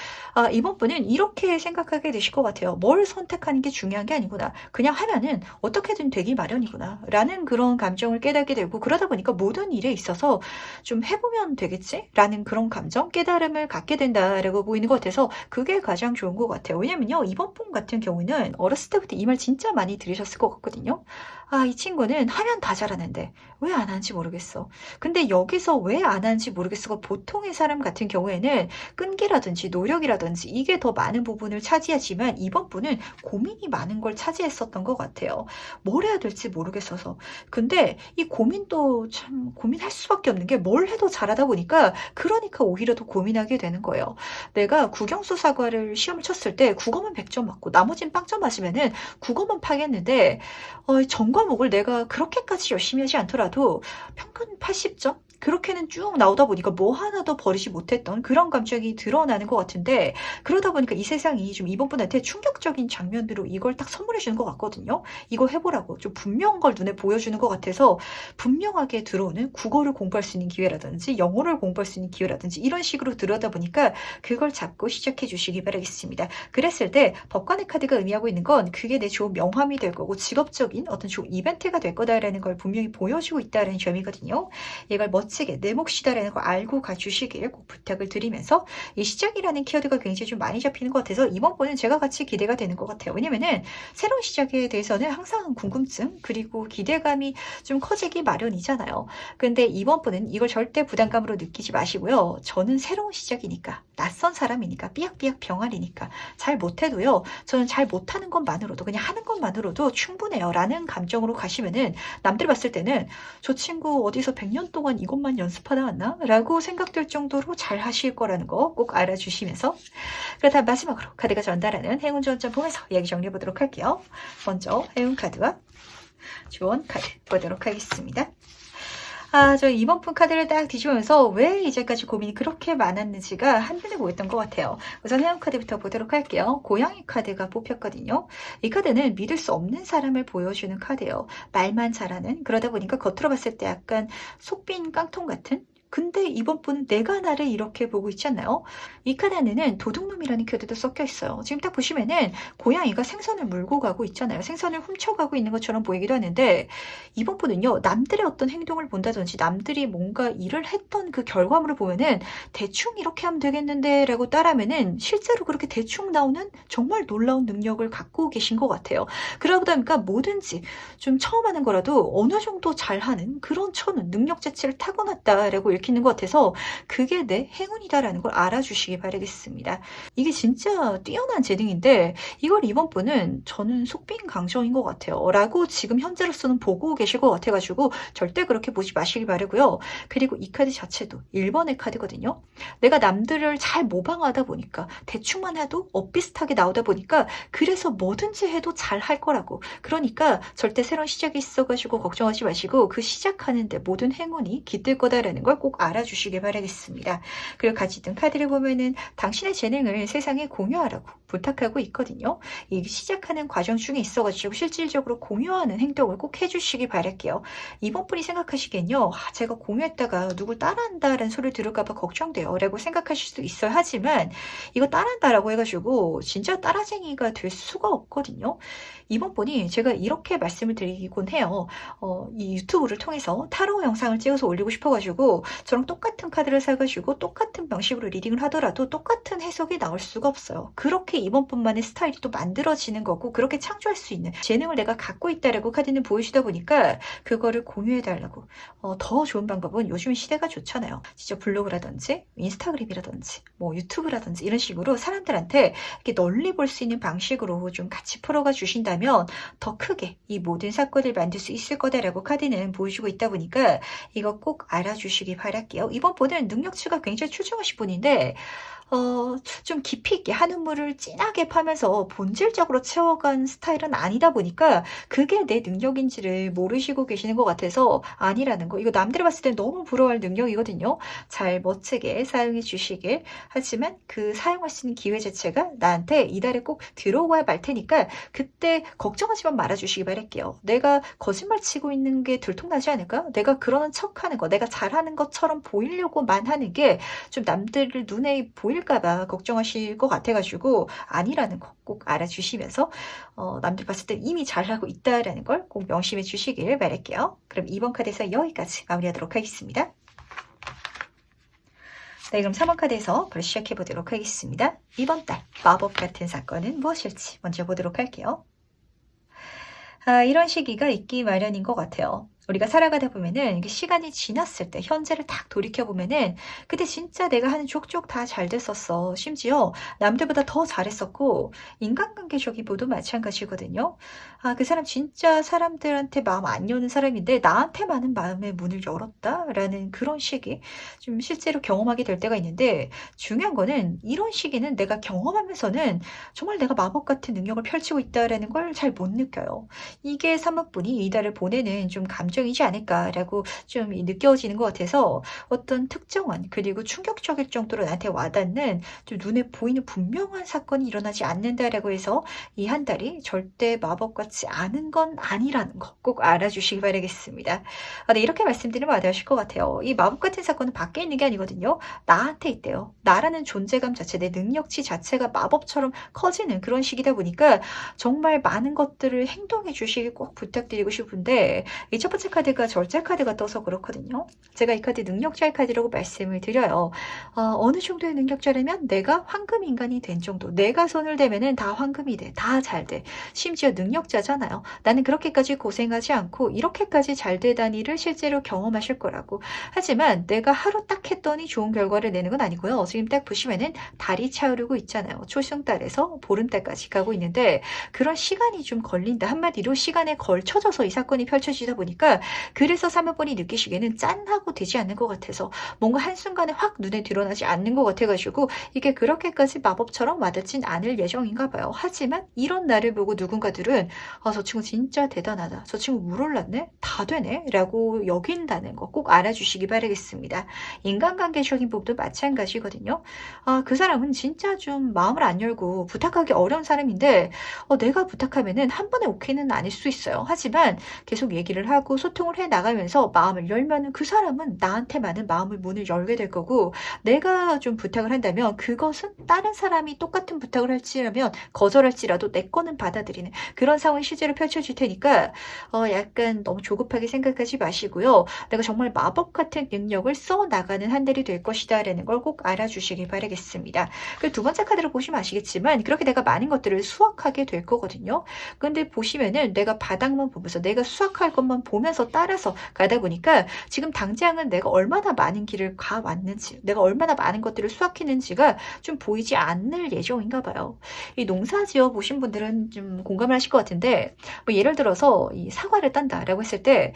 이번 분은 이렇게 생각하게 되실 것 같아요. 뭘 선택하는 게 중요한 게 아니구나. 그냥 하면은 어떻게든 되기 마련이구나 라는 그런 감정을 깨닫게 되고, 그러다 보니까 모든 일에 있어서 좀 해보면 되겠지? 라는 그런 감정, 깨달음을 갖게 된다라고 보이는 것 같아서 그게 가장 좋은 것 같아요. 왜냐면요. 이번 분 같은 경우는 어렸을 때부터 이 말 진짜 많이 들으셨을 것 같거든요. 이 친구는 하면 다 잘하는데 왜 안 하는지 모르겠어. 근데 여기서 왜 안 하는지 모르겠어가 보통의 사람 같은 경우에는 끈기라든지 노력이라든지 이게 더 많은 부분을 차지하지만 이번 분은 고민이 많은 걸 차지했었던 것 같아요. 뭘 해야 될지 모르겠어서. 근데 이 고민도 참 고민할 수밖에 없는 게 뭘 해도 잘하다 보니까 그러니까 오히려 더 고민하게 되는 거예요. 내가 국영수 사과를 시험을 쳤을 때 국어만 100점 맞고 나머지는 빵점 맞으면은 국어만 파겠는데 전 과목을 내가 그렇게까지 열심히 하지 않더라도 평균 80점? 그렇게는 쭉 나오다 보니까 뭐 하나도 버리지 못했던 그런 감정이 드러나는 것 같은데, 그러다 보니까 이 세상이 좀 이번 분한테 충격적인 장면으로 이걸 딱 선물해 주는 것 같거든요. 이거 해보라고 좀 분명한 걸 눈에 보여주는 것 같아서 분명하게 들어오는 국어를 공부할 수 있는 기회라든지 영어를 공부할 수 있는 기회라든지 이런 식으로 들어오다 보니까 그걸 잡고 시작해 주시기 바라겠습니다. 그랬을 때 법관의 카드가 의미하고 있는 건 그게 내 좋은 명함이 될 거고 직업적인 어떤 좋은 이벤트가 될 거다라는 걸 분명히 보여주고 있다는 점이거든요. 이걸 멋지게 멋지게 내 몫이다라는 걸 알고 가주시길 꼭 부탁을 드리면서 이 시작이라는 키워드가 굉장히 좀 많이 잡히는 것 같아서 이번 번은 제가 같이 기대가 되는 것 같아요. 왜냐면은 새로운 시작에 대해서는 항상 궁금증 그리고 기대감이 좀 커지기 마련이잖아요. 근데 이번 번은 이걸 절대 부담감으로 느끼지 마시고요. 저는 새로운 시작이니까 낯선 사람이니까 삐약삐약 병아리니까 잘 못해도요. 저는 잘 못하는 것만으로도 그냥 하는 것만으로도 충분해요. 라는 감정으로 가시면은 남들 봤을 때는 저 친구 어디서 100년 동안 이것만 연습하다 왔나? 라고 생각될 정도로 잘 하실 거라는 거 꼭 알아주시면서 그렇다 마지막으로 카드가 전달하는 행운 조언점 보면서 이야기 정리해 보도록 할게요. 먼저 행운 카드와 조언 카드 보도록 하겠습니다. 저 이번 분 카드를 딱 뒤집으면서 왜 이제까지 고민이 그렇게 많았는지가 한눈에 보였던 것 같아요. 우선 해양 카드부터 보도록 할게요. 고양이 카드가 뽑혔거든요. 이 카드는 믿을 수 없는 사람을 보여주는 카드예요. 말만 잘하는, 그러다 보니까 겉으로 봤을 때 약간 속빈 깡통 같은? 근데 이번 분은 내가 나를 이렇게 보고 있지 않나요? 이 카드 안에는 도둑놈이라는 키워드도 섞여 있어요. 지금 딱 보시면은 고양이가 생선을 물고 가고 있잖아요. 생선을 훔쳐가고 있는 것처럼 보이기도 하는데 이번 분은요. 남들의 어떤 행동을 본다든지 남들이 뭔가 일을 했던 그 결과물을 보면은 대충 이렇게 하면 되겠는데 라고 따라하면은 실제로 그렇게 대충 나오는 정말 놀라운 능력을 갖고 계신 것 같아요. 그러다 보니까 뭐든지 좀 처음 하는 거라도 어느 정도 잘하는 그런 처는 능력 자체를 타고났다라고 읽히는 것 같아서 그게 내 행운이다라는 걸 알아주시기 바라겠습니다. 이게 진짜 뛰어난 재능인데 이걸 이번 분은 저는 속빈강정인 것 같아요. 라고 지금 현재로서는 보고 계실 것 같아가지고 절대 그렇게 보지 마시기 바라고요. 그리고 이 카드 자체도 1번의 카드거든요. 내가 남들을 잘 모방하다 보니까 대충만 해도 엇비슷하게 나오다 보니까 그래서 뭐든지 해도 잘 할 거라고. 그러니까 절대 새로운 시작이 있어가지고 걱정하지 마시고 그 시작하는데 모든 행운이 깃들 거다라는 걸 꼭 알아주시길 바라겠습니다. 그리고 같이 든 카드를 보면은 당신의 재능을 세상에 공유하라고 부탁하고 있거든요. 이 시작하는 과정 중에 있어가지고 실질적으로 공유하는 행동을 꼭 해주시기 바랄게요. 이번 분이 생각하시기엔요. 제가 공유했다가 누굴 따라한다라는 소리를 들을까봐 걱정돼요. 라고 생각하실 수도 있어요. 하지만 이거 따라한다라고 해가지고 진짜 따라쟁이가 될 수가 없거든요. 이번 분이 제가 이렇게 말씀을 드리곤 해요. 이 유튜브를 통해서 타로 영상을 찍어서 올리고 싶어가지고 저랑 똑같은 카드를 사가지고 똑같은 방식으로 리딩을 하더라도 똑같은 해석이 나올 수가 없어요. 그렇게 이번 분만의 스타일이 또 만들어지는 거고 그렇게 창조할 수 있는 재능을 내가 갖고 있다라고 카드는 보여주다 보니까 그거를 공유해달라고. 더 좋은 방법은 요즘 시대가 좋잖아요. 진짜 블로그라든지 인스타그램이라든지 뭐 유튜브라든지 이런 식으로 사람들한테 이렇게 널리 볼 수 있는 방식으로 좀 같이 풀어가 주신다면 더 크게 이 모든 사건을 만들 수 있을 거다라고 카드는 보여주고 있다 보니까 이거 꼭 알아주시기 바랄게요. 이번 분은 능력치가 굉장히 출중하신 분인데 좀 깊이 있게 한우물을 진하게 파면서 본질적으로 채워간 스타일은 아니다 보니까 그게 내 능력인지를 모르시고 계시는 것 같아서 아니라는 거. 이거 남들이 봤을 때 너무 부러워할 능력이거든요. 잘 멋지게 사용해 주시길. 하지만 그 사용할 수 있는 기회 자체가 나한테 이달에 꼭 들어와야 말 테니까 그때 걱정하지만 말아주시기 바랄게요. 내가 거짓말 치고 있는 게 들통나지 않을까? 내가 그러는 척하는 거, 내가 잘하는 것처럼 보이려고만 하는 게 좀 남들 눈에 보일까봐 걱정하실 것 같아가지고 아니라는 거 꼭 알아주시면서 남들 봤을 때 이미 잘하고 있다라는 걸 꼭 명심해 주시길 바랄게요. 그럼 이번 카드에서 여기까지 마무리하도록 하겠습니다. 네, 그럼 3번 카드에서 바로 시작해 보도록 하겠습니다. 이번 달 마법 같은 사건은 무엇일지 먼저 보도록 할게요. 이런 시기가 있기 마련인 것 같아요. 우리가 살아가다 보면은 이게 시간이 지났을 때 현재를 딱 돌이켜 보면은 그때 진짜 내가 하는 족족 다 잘 됐었어. 심지어 남들보다 더 잘했었고 인간관계적인 모도 마찬가지거든요. 그 사람 진짜 사람들한테 마음 안 여는 사람인데 나한테만은 마음의 문을 열었다라는 그런 시기 좀 실제로 경험하게 될 때가 있는데 중요한 거는 이런 시기는 내가 경험하면서는 정말 내가 마법 같은 능력을 펼치고 있다라는 걸 잘 못 느껴요. 이게 사모분이 이달을 보내는 좀 감정이지 않을까라고 좀 느껴지는 것 같아서 어떤 특정한 그리고 충격적일 정도로 나한테 와닿는 좀 눈에 보이는 분명한 사건이 일어나지 않는다라고 해서 이 한 달이 절대 마법 같지 않은 건 아니라는 거 꼭 알아주시기 바라겠습니다. 네, 이렇게 말씀드리면 와닿으실 것 같아요. 이 마법 같은 사건은 밖에 있는 게 아니거든요. 나한테 있대요. 나라는 존재감 자체, 내 능력치 자체가 마법처럼 커지는 그런 시기다 보니까 정말 많은 것들을 행동해 주시길 꼭 부탁드리고 싶은데 이 첫 번째 번째 카드가 절제 카드가 떠서 그렇거든요. 제가 이 카드 능력자의 카드라고 말씀을 드려요. 어느 정도의 능력자라면 내가 황금 인간이 된 정도. 내가 손을 대면은 다 황금이 돼. 다 잘 돼. 심지어 능력자잖아요. 나는 그렇게까지 고생하지 않고 이렇게까지 잘 되다니를 실제로 경험하실 거라고. 하지만 내가 하루 딱 했더니 좋은 결과를 내는 건 아니고요. 지금 딱 보시면은 달이 차오르고 있잖아요. 초승달에서 보름달까지 가고 있는데 그런 시간이 좀 걸린다. 한마디로 시간에 걸쳐져서 이 사건이 펼쳐지다 보니까 그래서 사모분이 느끼시기에는 짠하고 되지 않는 것 같아서 뭔가 한순간에 확 눈에 드러나지 않는 것 같아가지고 이게 그렇게까지 마법처럼 와닿진 않을 예정인가 봐요. 하지만 이런 나를 보고 누군가들은 저 친구 진짜 대단하다. 저 친구 물 올랐네? 다 되네? 라고 여긴다는 거 꼭 알아주시기 바라겠습니다. 인간관계적인 부분도 마찬가지거든요. 그 사람은 진짜 좀 마음을 안 열고 부탁하기 어려운 사람인데 내가 부탁하면은 한 번에 오케이는 아닐 수 있어요. 하지만 계속 얘기를 하고 소통을 해 나가면서 마음을 열면은 그 사람은 나한테만은 마음을 문을 열게 될 거고 내가 좀 부탁을 한다면 그것은 다른 사람이 똑같은 부탁을 할지라면 거절할지라도 내 거는 받아들이는 그런 상황이 실제로 펼쳐질 테니까 약간 너무 조급하게 생각하지 마시고요. 내가 정말 마법 같은 능력을 써 나가는 한 달이 될 것이다 라는 걸 꼭 알아주시길 바라겠습니다. 그 두 번째 카드를 보시면 아시겠지만 그렇게 내가 많은 것들을 수확하게 될 거거든요. 근데 보시면은 내가 바닥만 보면서 내가 수확할 것만 보면서 따라서 가다 보니까 지금 당장은 내가 얼마나 많은 길을 가왔는지 내가 얼마나 많은 것들을 수확했는지가 좀 보이지 않을 예정인가 봐요. 이 농사 지어 보신 분들은 좀 공감을 하실 것 같은데 뭐 예를 들어서 이 사과를 딴다라고 했을 때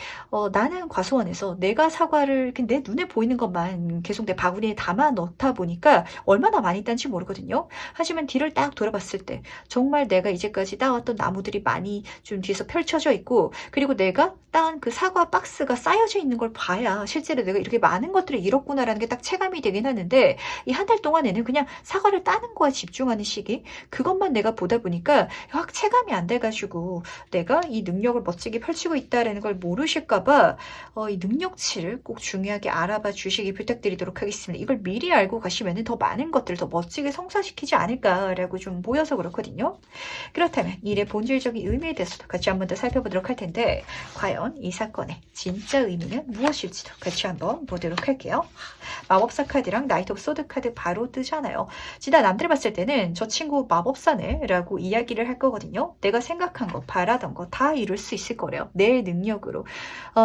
나는 과수원에서 내가 사과를 내 눈에 보이는 것만 계속 내 바구니에 담아 넣다 보니까 얼마나 많이 딴지 모르거든요. 하지만 뒤를 딱 돌아봤을 때 정말 내가 이제까지 따왔던 나무들이 많이 좀 뒤에서 펼쳐져 있고 그리고 내가 딴 그 사과 박스가 쌓여져 있는 걸 봐야 실제로 내가 이렇게 많은 것들을 잃었구나라는 게 딱 체감이 되긴 하는데 이 한 달 동안에는 그냥 사과를 따는 거에 집중하는 시기 그것만 내가 보다 보니까 확 체감이 안 돼가지고 내가 이 능력을 멋지게 펼치고 있다라는 걸 모르실까봐 이 능력치를 꼭 중요하게 알아봐 주시기 부탁드리도록 하겠습니다. 이걸 미리 알고 가시면 더 많은 것들을 더 멋지게 성사시키지 않을까라고 좀 보여서 그렇거든요. 그렇다면 일의 본질적인 의미에 대해서도 같이 한번 더 살펴보도록 할 텐데 과연 이 사건의 진짜 의미는 무엇일지도 같이 한번 보도록 할게요. 마법사 카드랑 나이트 오브 소드 카드 바로 뜨잖아요. 진짜 남들이 봤을 때는 저 친구 마법사네 라고 이야기를 할 거거든요. 내가 생각한 거 바라던 거 다 이룰 수 있을 거래요. 내 능력으로.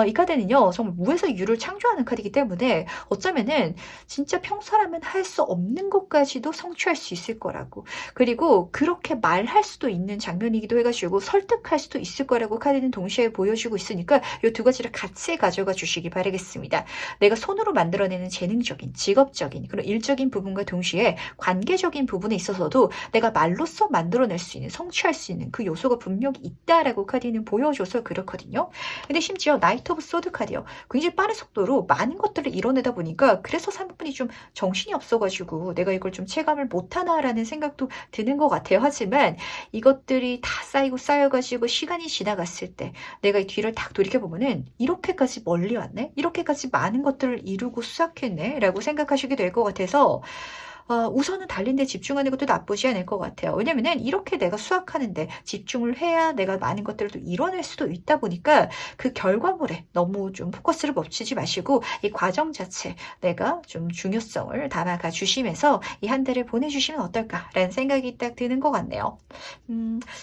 이 카드는요 정말 무에서 유를 창조하는 카드이기 때문에 어쩌면은 진짜 평소라면 할 수 없는 것까지도 성취할 수 있을 거라고 그리고 그렇게 말할 수도 있는 장면이기도 해가지고 설득할 수도 있을 거라고 카드는 동시에 보여주고 있으니까 이 두 가지를 같이 가져가 주시기 바라겠습니다. 내가 손으로 만들어내는 재능적인 직업적인 그런 일적인 부분과 동시에 관계적인 부분에 있어서도 내가 말로써 만들어낼 수 있는 성취할 수 있는 그 요소가 분명히 있다라고 카드는 보여줘서 그렇거든요. 근데 심지어 나이트 오브 소드 카드요. 굉장히 빠른 속도로 많은 것들을 이뤄내다 보니까 그래서 사모분이 좀 정신이 없어가지고 내가 이걸 좀 체감을 못하나라는 생각도 드는 것 같아요. 하지만 이것들이 다 쌓이고 쌓여가지고 시간이 지나갔을 때 내가 이 뒤를 딱 돌이켜보면은 이렇게까지 멀리 왔네? 이렇게까지 많은 것들을 이루고 수확했네? 라고 생각하시게 될 것 같아서 우선은 달린 데 집중하는 것도 나쁘지 않을 것 같아요. 왜냐면은 이렇게 내가 수학하는데 집중을 해야 내가 많은 것들을 또 이뤄낼 수도 있다 보니까 그 결과물에 너무 좀 포커스를 멈추지 마시고 이 과정 자체 내가 좀 중요성을 담아가 주시면서 이 한 달을 보내주시면 어떨까라는 생각이 딱 드는 것 같네요.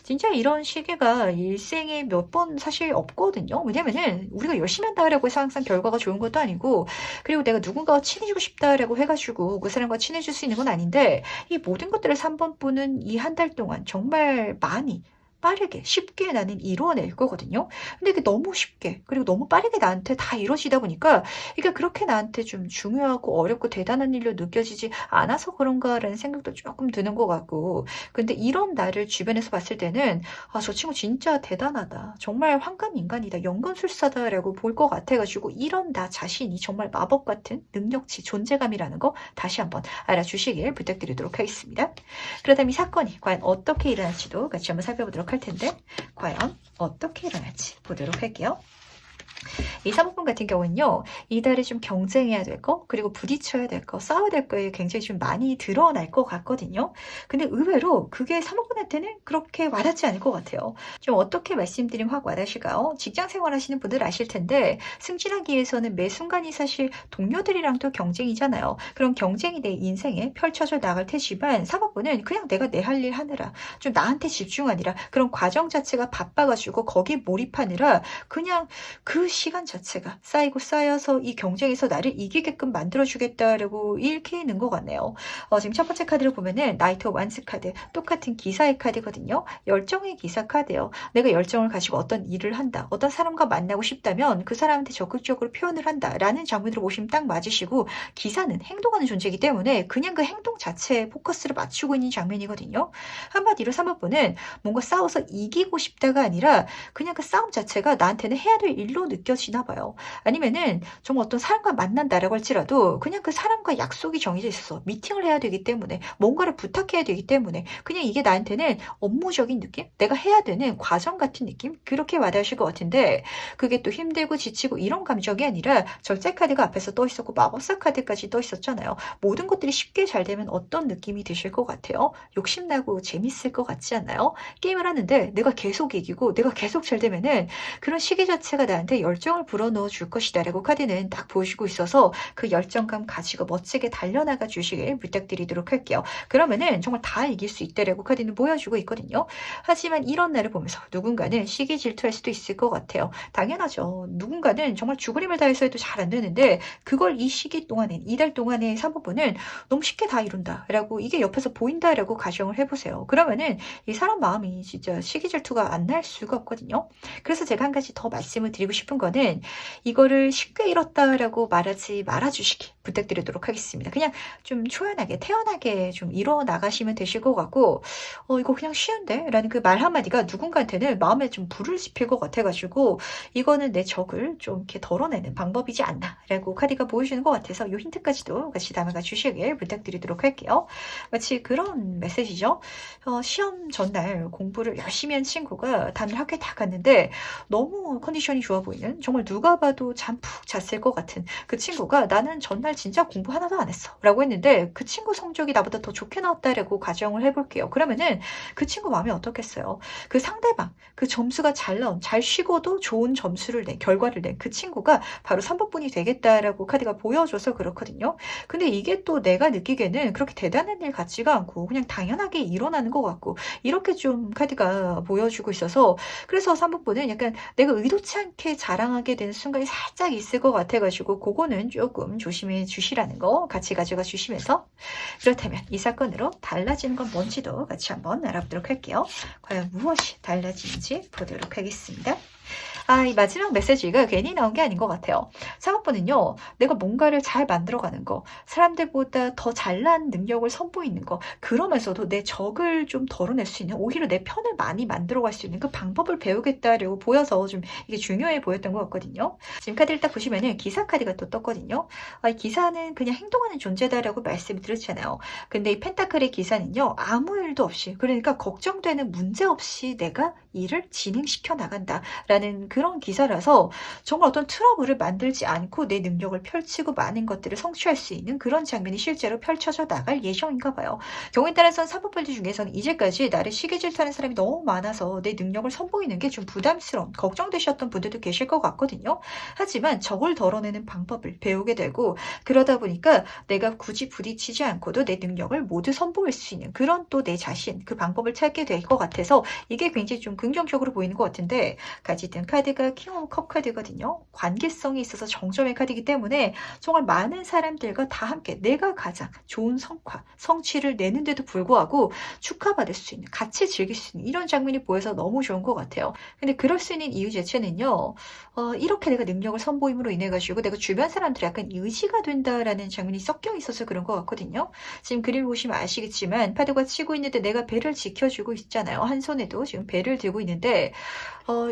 진짜 이런 시기가 일생에 몇 번 사실 없거든요. 왜냐면은 우리가 열심히 한다라고 해서 항상 결과가 좋은 것도 아니고 그리고 내가 누군가와 친해지고 싶다라고 해가지고 그 사람과 친해질 수 있는 건 아닌데 이 모든 것들을 3번 분은 이 한 달 동안 정말 많이 빠르게 쉽게 나는 이루어낼 거거든요. 근데 이게 너무 쉽게 그리고 너무 빠르게 나한테 다 이루어지다 보니까 이게 그렇게 나한테 좀 중요하고 어렵고 대단한 일로 느껴지지 않아서 그런가라는 생각도 조금 드는 것 같고 근데 이런 나를 주변에서 봤을 때는 저 친구 진짜 대단하다. 정말 황금 인간이다. 연금술사다라고 볼 것 같아가지고 이런 나 자신이 정말 마법 같은 능력치 존재감이라는 거 다시 한번 알아주시길 부탁드리도록 하겠습니다. 그렇다면 이 사건이 과연 어떻게 일어날지도 같이 한번 살펴보도록 할 텐데 과연 어떻게 일어날지 보도록 할게요. 이 사모분 같은 경우는요, 이달에 좀 경쟁해야 될 거, 그리고 부딪혀야 될 거, 싸워야 될 거에 굉장히 좀 많이 드러날 것 같거든요. 근데 의외로 그게 사모분한테는 그렇게 와닿지 않을 것 같아요. 좀 어떻게 말씀드리면 확 와닿으실까요? 직장 생활 하시는 분들 아실 텐데, 승진하기 위해서는 매 순간이 사실 동료들이랑도 경쟁이잖아요. 그런 경쟁이 내 인생에 펼쳐져 나갈 테지만, 사모분은 그냥 내가 내 할 일 하느라, 좀 나한테 집중하느라, 그런 과정 자체가 바빠가지고 거기에 몰입하느라, 그냥 그 시간 자체가 쌓이고 쌓여서 이 경쟁에서 나를 이기게끔 만들어주겠다라고 읽히는 것 같네요. 지금 첫 번째 카드를 보면은 나이트 완스 카드, 똑같은 기사의 카드거든요. 열정의 기사 카드예요. 내가 열정을 가지고 어떤 일을 한다, 어떤 사람과 만나고 싶다면 그 사람한테 적극적으로 표현을 한다라는 장면으로 보시면 딱 맞으시고, 기사는 행동하는 존재이기 때문에 그냥 그 행동 자체에 포커스를 맞추고 있는 장면이거든요. 한마디로 3번분은 뭔가 싸워서 이기고 싶다가 아니라 그냥 그 싸움 자체가 나한테는 해야 될 일로 느껴지나 봐요. 아니면은 정말 어떤 사람과 만난다라고 할지라도 그냥 그 사람과 약속이 정해져 있어서 미팅을 해야 되기 때문에, 뭔가를 부탁해야 되기 때문에 그냥 이게 나한테는 업무적인 느낌? 내가 해야 되는 과정 같은 느낌? 그렇게 와닿으실 것 같은데, 그게 또 힘들고 지치고 이런 감정이 아니라 절제 카드가 앞에서 떠 있었고 마법사 카드까지 떠 있었잖아요. 모든 것들이 쉽게 잘 되면 어떤 느낌이 드실 것 같아요? 욕심나고 재밌을 것 같지 않나요? 게임을 하는데 내가 계속 이기고 내가 계속 잘 되면은 그런 시기 자체가 나한테 열정을 불어넣어 줄 것이다라고 카드는 딱 보여주고 있어서, 그 열정감 가지고 멋지게 달려나가 주시길 부탁드리도록 할게요. 그러면은 정말 다 이길 수 있다라고 카드는 보여주고 있거든요. 하지만 이런 날을 보면서 누군가는 시기 질투할 수도 있을 것 같아요. 당연하죠. 누군가는 정말 죽을 힘을 다해서 해도 잘 안 되는데 그걸 이 시기 동안에, 이달 동안에 3번분은 너무 쉽게 다 이룬다라고, 이게 옆에서 보인다라고 가정을 해보세요. 그러면은 이 사람 마음이 진짜 시기 질투가 안 날 수가 없거든요. 그래서 제가 한 가지 더 말씀을 드리고 싶은 거는, 이거를 쉽게 잃었다라고 말하지 말아주시기 부탁드리도록 하겠습니다. 그냥 좀 초연하게, 태연하게 좀 이뤄 나가시면 되실 것 같고, 이거 그냥 쉬운데? 라는 그 말 한마디가 누군가한테는 마음에 좀 불을 지필 것 같아가지고, 이거는 내 적을 좀 이렇게 덜어내는 방법이지 않나 라고 카드가 보여주는 것 같아서 이 힌트까지도 같이 담아가 주시길 부탁드리도록 할게요. 마치 그런 메시지죠. 시험 전날 공부를 열심히 한 친구가 다음날 학교에 딱 갔는데 너무 컨디션이 좋아 보이는, 정말 누가 봐도 잠 푹 잤을 것 같은 그 친구가, 나는 전날 진짜 공부 하나도 안 했어 라고 했는데 그 친구 성적이 나보다 더 좋게 나왔다라고 가정을 해볼게요. 그러면은 그 친구 마음이 어떻겠어요? 그 상대방, 그 점수가 잘 나온, 잘 쉬고도 좋은 점수를 낸, 결과를 낸 그 친구가 바로 3번분이 되겠다라고 카드가 보여줘서 그렇거든요. 근데 이게 또 내가 느끼기에는 그렇게 대단한 일 같지가 않고 그냥 당연하게 일어나는 것 같고, 이렇게 좀 카드가 보여주고 있어서, 그래서 3번분은 약간 내가 의도치 않게 자랑하게 되는 순간이 살짝 있을 것 같아가지고, 그거는 조금 조심해 주시라는 거 같이 가져가 주시면서, 그렇다면 이 사건으로 달라지는 건 뭔지도 같이 한번 알아보도록 할게요. 과연 무엇이 달라지는지 보도록 하겠습니다. 이 마지막 메시지가 괜히 나온 게 아닌 것 같아요. 3번은요, 내가 뭔가를 잘 만들어가는 거, 사람들보다 더 잘난 능력을 선보이는 거, 그러면서도 내 적을 좀 덜어낼 수 있는, 오히려 내 편을 많이 만들어갈 수 있는 그 방법을 배우겠다라고 보여서 좀 이게 중요해 보였던 것 같거든요. 지금 카드를 딱 보시면은 기사 카드가 또 떴거든요. 이 기사는 그냥 행동하는 존재다라고 말씀을 드렸잖아요. 근데 이 펜타클의 기사는요, 아무 일도 없이, 그러니까 걱정되는 문제 없이 내가 일을 진행시켜 나간다라는 그런 기사라서, 정말 어떤 트러블을 만들지 않고 내 능력을 펼치고 많은 것들을 성취할 수 있는 그런 장면이 실제로 펼쳐져 나갈 예정인가 봐요. 경우에 따라서는 3번 분들 중에서는 이제까지 나를 시기 질투하는 사람이 너무 많아서 내 능력을 선보이는 게 좀 부담스러운, 걱정되셨던 분들도 계실 것 같거든요. 하지만 적을 덜어내는 방법을 배우게 되고, 그러다 보니까 내가 굳이 부딪히지 않고도 내 능력을 모두 선보일 수 있는 그런 또 내 자신, 그 방법을 찾게 될 것 같아서 이게 굉장히 좀 긍정적으로 보이는 것 같은데, 같이 든 카드가 킹 오브 컵 카드거든요. 관계성이 있어서 정점의 카드이기 때문에 정말 많은 사람들과 다 함께 내가 가장 좋은 성과, 성취를 내는데도 불구하고 축하받을 수 있는, 같이 즐길 수 있는 이런 장면이 보여서 너무 좋은 것 같아요. 근데 그럴 수 있는 이유 자체는요, 이렇게 내가 능력을 선보임으로 인해 가지고 내가 주변 사람들이 약간 의지가 된다라는 장면이 섞여 있어서 그런 것 같거든요. 지금 그림 보시면 아시겠지만 파도가 치고 있는데 내가 배를 지켜주고 있잖아요. 한 손에도 지금 배를 들고 있는데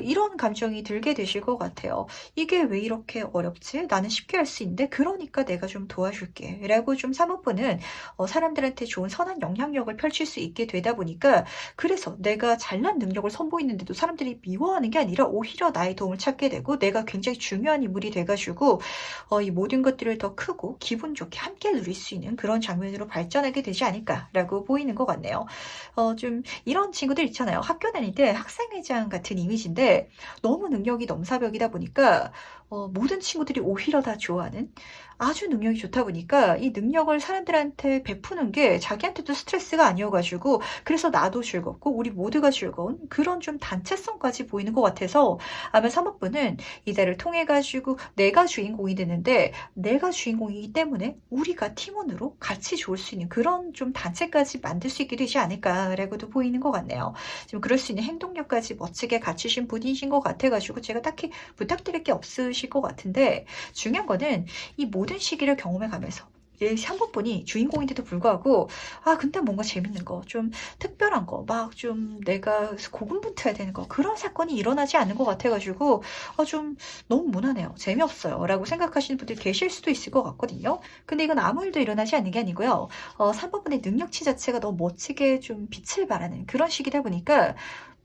이런 감정이 들게 되실 것 같아요. 이게 왜 이렇게 어렵지? 나는 쉽게 할 수 있는데 그러니까 내가 좀 도와줄게 라고 좀 사모펀은 사람들한테 좋은 선한 영향력을 펼칠 수 있게 되다 보니까 그래서 내가 잘난 능력을 선보이는데도 사람들이 미워하는 게 아니라 오히려 나의 도움을 찾게 되고 내가 굉장히 중요한 인물이 돼가지고 이 모든 것들을 더 크고 기분 좋게 함께 누릴 수 있는 그런 장면으로 발전하게 되지 않을까라고 보이는 것 같네요. 좀 이런 친구들 있잖아요. 학교 다닐 때 학생회장 같은 이미지인데 너무 능력이 넘사벽이다 보니까 모든 친구들이 오히려 다 좋아하는 아주 능력이 좋다 보니까 이 능력을 사람들한테 베푸는 게 자기한테도 스트레스가 아니어가지고 그래서 나도 즐겁고 우리 모두가 즐거운 그런 좀 단체성까지 보이는 것 같아서 아마 사모펀은 이달을 통해 가지고 내가 주인공이 되는데 내가 주인공이기 때문에 우리가 팀원으로 같이 좋을 수 있는 그런 좀 단체까지 만들 수 있게 되지 않을까라고도 보이는 것 같네요. 좀 그럴 수 있는 행동력까지 멋지게 갖추신 분이신 것 같아가지고 제가 딱히 부탁드릴 게 없으실 것 같은데 중요한 거는 이 모든 시기를 경험해 가면서 사모펀이 주인공인데도 불구하고 근데 뭔가 재밌는 거 좀 특별한 거 막 좀 내가 고군분투해야 되는 거 그런 사건이 일어나지 않는 것 같아가지고 좀 너무 무난해요. 재미없어요 라고 생각하시는 분들 계실 수도 있을 것 같거든요. 근데 이건 아무 일도 일어나지 않는 게 아니고요. 사모펀의 능력치 자체가 너무 멋지게 좀 빛을 발하는 그런 시기다 보니까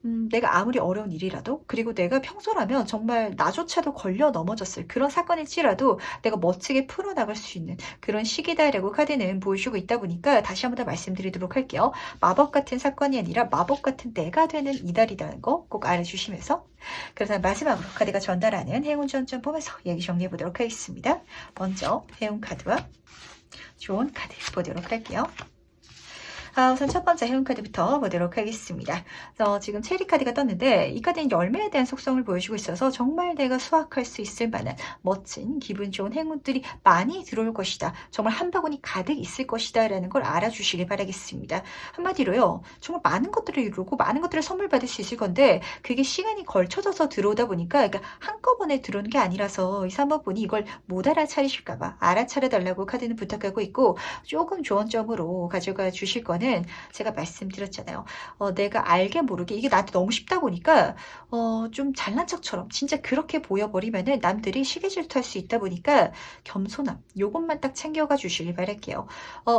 내가 아무리 어려운 일이라도 그리고 내가 평소라면 정말 나조차도 걸려 넘어졌을 그런 사건일지라도 내가 멋지게 풀어나갈 수 있는 그런 시기다라고 카드는 보여주고 있다 보니까 다시 한 번 더 말씀드리도록 할게요. 마법 같은 사건이 아니라 마법 같은 때가 되는 이달이라는 거 꼭 알아주시면서 그래서 마지막으로 카드가 전달하는 행운 전점 보면서 얘기 정리해 보도록 하겠습니다. 먼저 행운 카드와 좋은 카드 보도록 할게요. 우선 첫 번째 행운 카드부터 보도록 하겠습니다. 지금 체리 카드가 떴는데 이 카드는 열매에 대한 속성을 보여주고 있어서 정말 내가 수확할 수 있을 만한 멋진 기분 좋은 행운들이 많이 들어올 것이다. 정말 한 바구니 가득 있을 것이다 라는 걸 알아주시길 바라겠습니다. 한마디로요. 정말 많은 것들을 이루고 많은 것들을 선물 받을 수 있을 건데 그게 시간이 걸쳐져서 들어오다 보니까 그러니까 한꺼번에 들어오는 게 아니라서 이 사모펀이 이걸 못 알아차리실까 봐 알아차려 달라고 카드는 부탁하고 있고 조금 좋은 점으로 가져가 주실 거는 제가 말씀드렸잖아요. 내가 알게 모르게 이게 나한테 너무 쉽다 보니까 좀 잘난 척처럼 진짜 그렇게 보여버리면은 남들이 시기 질투할 수 있다 보니까 겸손함 요것만 딱 챙겨가 주시길 바랄게요.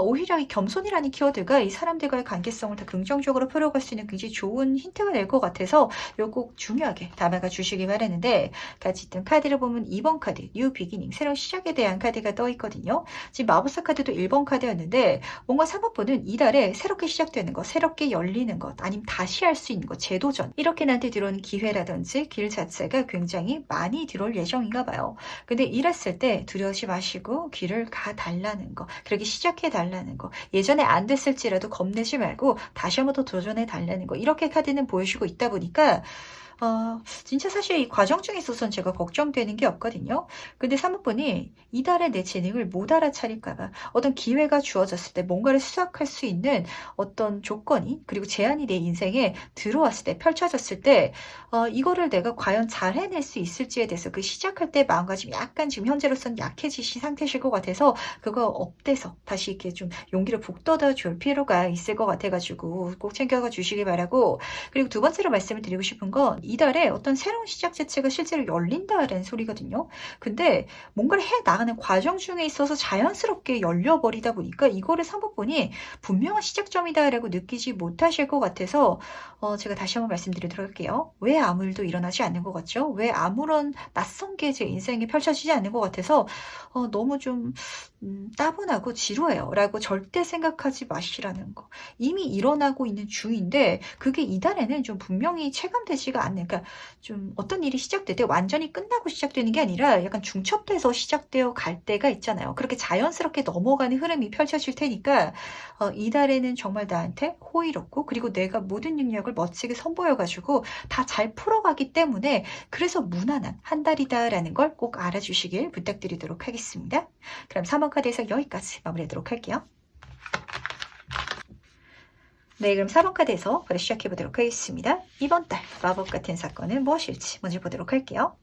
오히려 이 겸손이라는 키워드가 이 사람들과의 관계성을 더 긍정적으로 풀어갈 수 있는 굉장히 좋은 힌트가 될 것 같아서 요 꼭 중요하게 담아가 주시길 바라는데 같이 있던 카드를 보면 2번 카드 뉴 비기닝 새로운 시작에 대한 카드가 떠 있거든요. 지금 마법사 카드도 1번 카드였는데 뭔가 사모펀은 이달에 새롭게 시작되는 것, 새롭게 열리는 것, 아니면 다시 할 수 있는 것, 재도전 이렇게 나한테 들어오는 기회라든지 길 자체가 굉장히 많이 들어올 예정인가 봐요. 근데 이랬을 때 두려워하지 마시고 길을 가달라는 거, 그렇게 시작해 달라는 거, 예전에 안 됐을지라도 겁내지 말고 다시 한번 더 도전해 달라는 거 이렇게 카드는 보여주고 있다 보니까 진짜 사실 이 과정 중에 있어서는 제가 걱정되는 게 없거든요. 근데 사모펀이 이달에 내 재능을 못 알아차릴까봐 어떤 기회가 주어졌을 때 뭔가를 수확할 수 있는 어떤 조건이 그리고 제한이 내 인생에 들어왔을 때 펼쳐졌을 때 이거를 내가 과연 잘 해낼 수 있을지에 대해서 그 시작할 때 마음가짐이 약간 지금 현재로서는 약해지신 상태실 것 같아서 그거 업돼서 다시 이렇게 좀 용기를 북돋아 줄 필요가 있을 것 같아가지고 꼭 챙겨가 주시기 바라고 그리고 두 번째로 말씀을 드리고 싶은 건 이달에 어떤 새로운 시작 자체가 실제로 열린다라는 소리거든요. 근데 뭔가를 해 나가는 과정 중에 있어서 자연스럽게 열려버리다 보니까 이거를 사모펀이 분명한 시작점이다라고 느끼지 못하실 것 같아서 제가 다시 한번 말씀드리도록 할게요. 왜 아무 일도 일어나지 않는 것 같죠? 왜 아무런 낯선 게 제 인생에 펼쳐지지 않는 것 같아서 너무 좀 따분하고 지루해요 라고 절대 생각하지 마시라는 거. 이미 일어나고 있는 중인데 그게 이달에는 좀 분명히 체감되지가 않는 그러니까 좀 어떤 일이 시작될 때 완전히 끝나고 시작되는 게 아니라 약간 중첩돼서 시작되어 갈 때가 있잖아요. 그렇게 자연스럽게 넘어가는 흐름이 펼쳐질 테니까 이달에는 정말 나한테 호의롭고 그리고 내가 모든 능력을 멋지게 선보여가지고 다 잘 풀어가기 때문에 그래서 무난한 한 달이다라는 걸 꼭 알아주시길 부탁드리도록 하겠습니다. 그럼 3번 카드에서 여기까지 마무리하도록 할게요. 네, 그럼 4번 카드에서 바로 시작해 보도록 하겠습니다. 이번 달 마법 같은 사건은 무엇일지 먼저 보도록 할게요.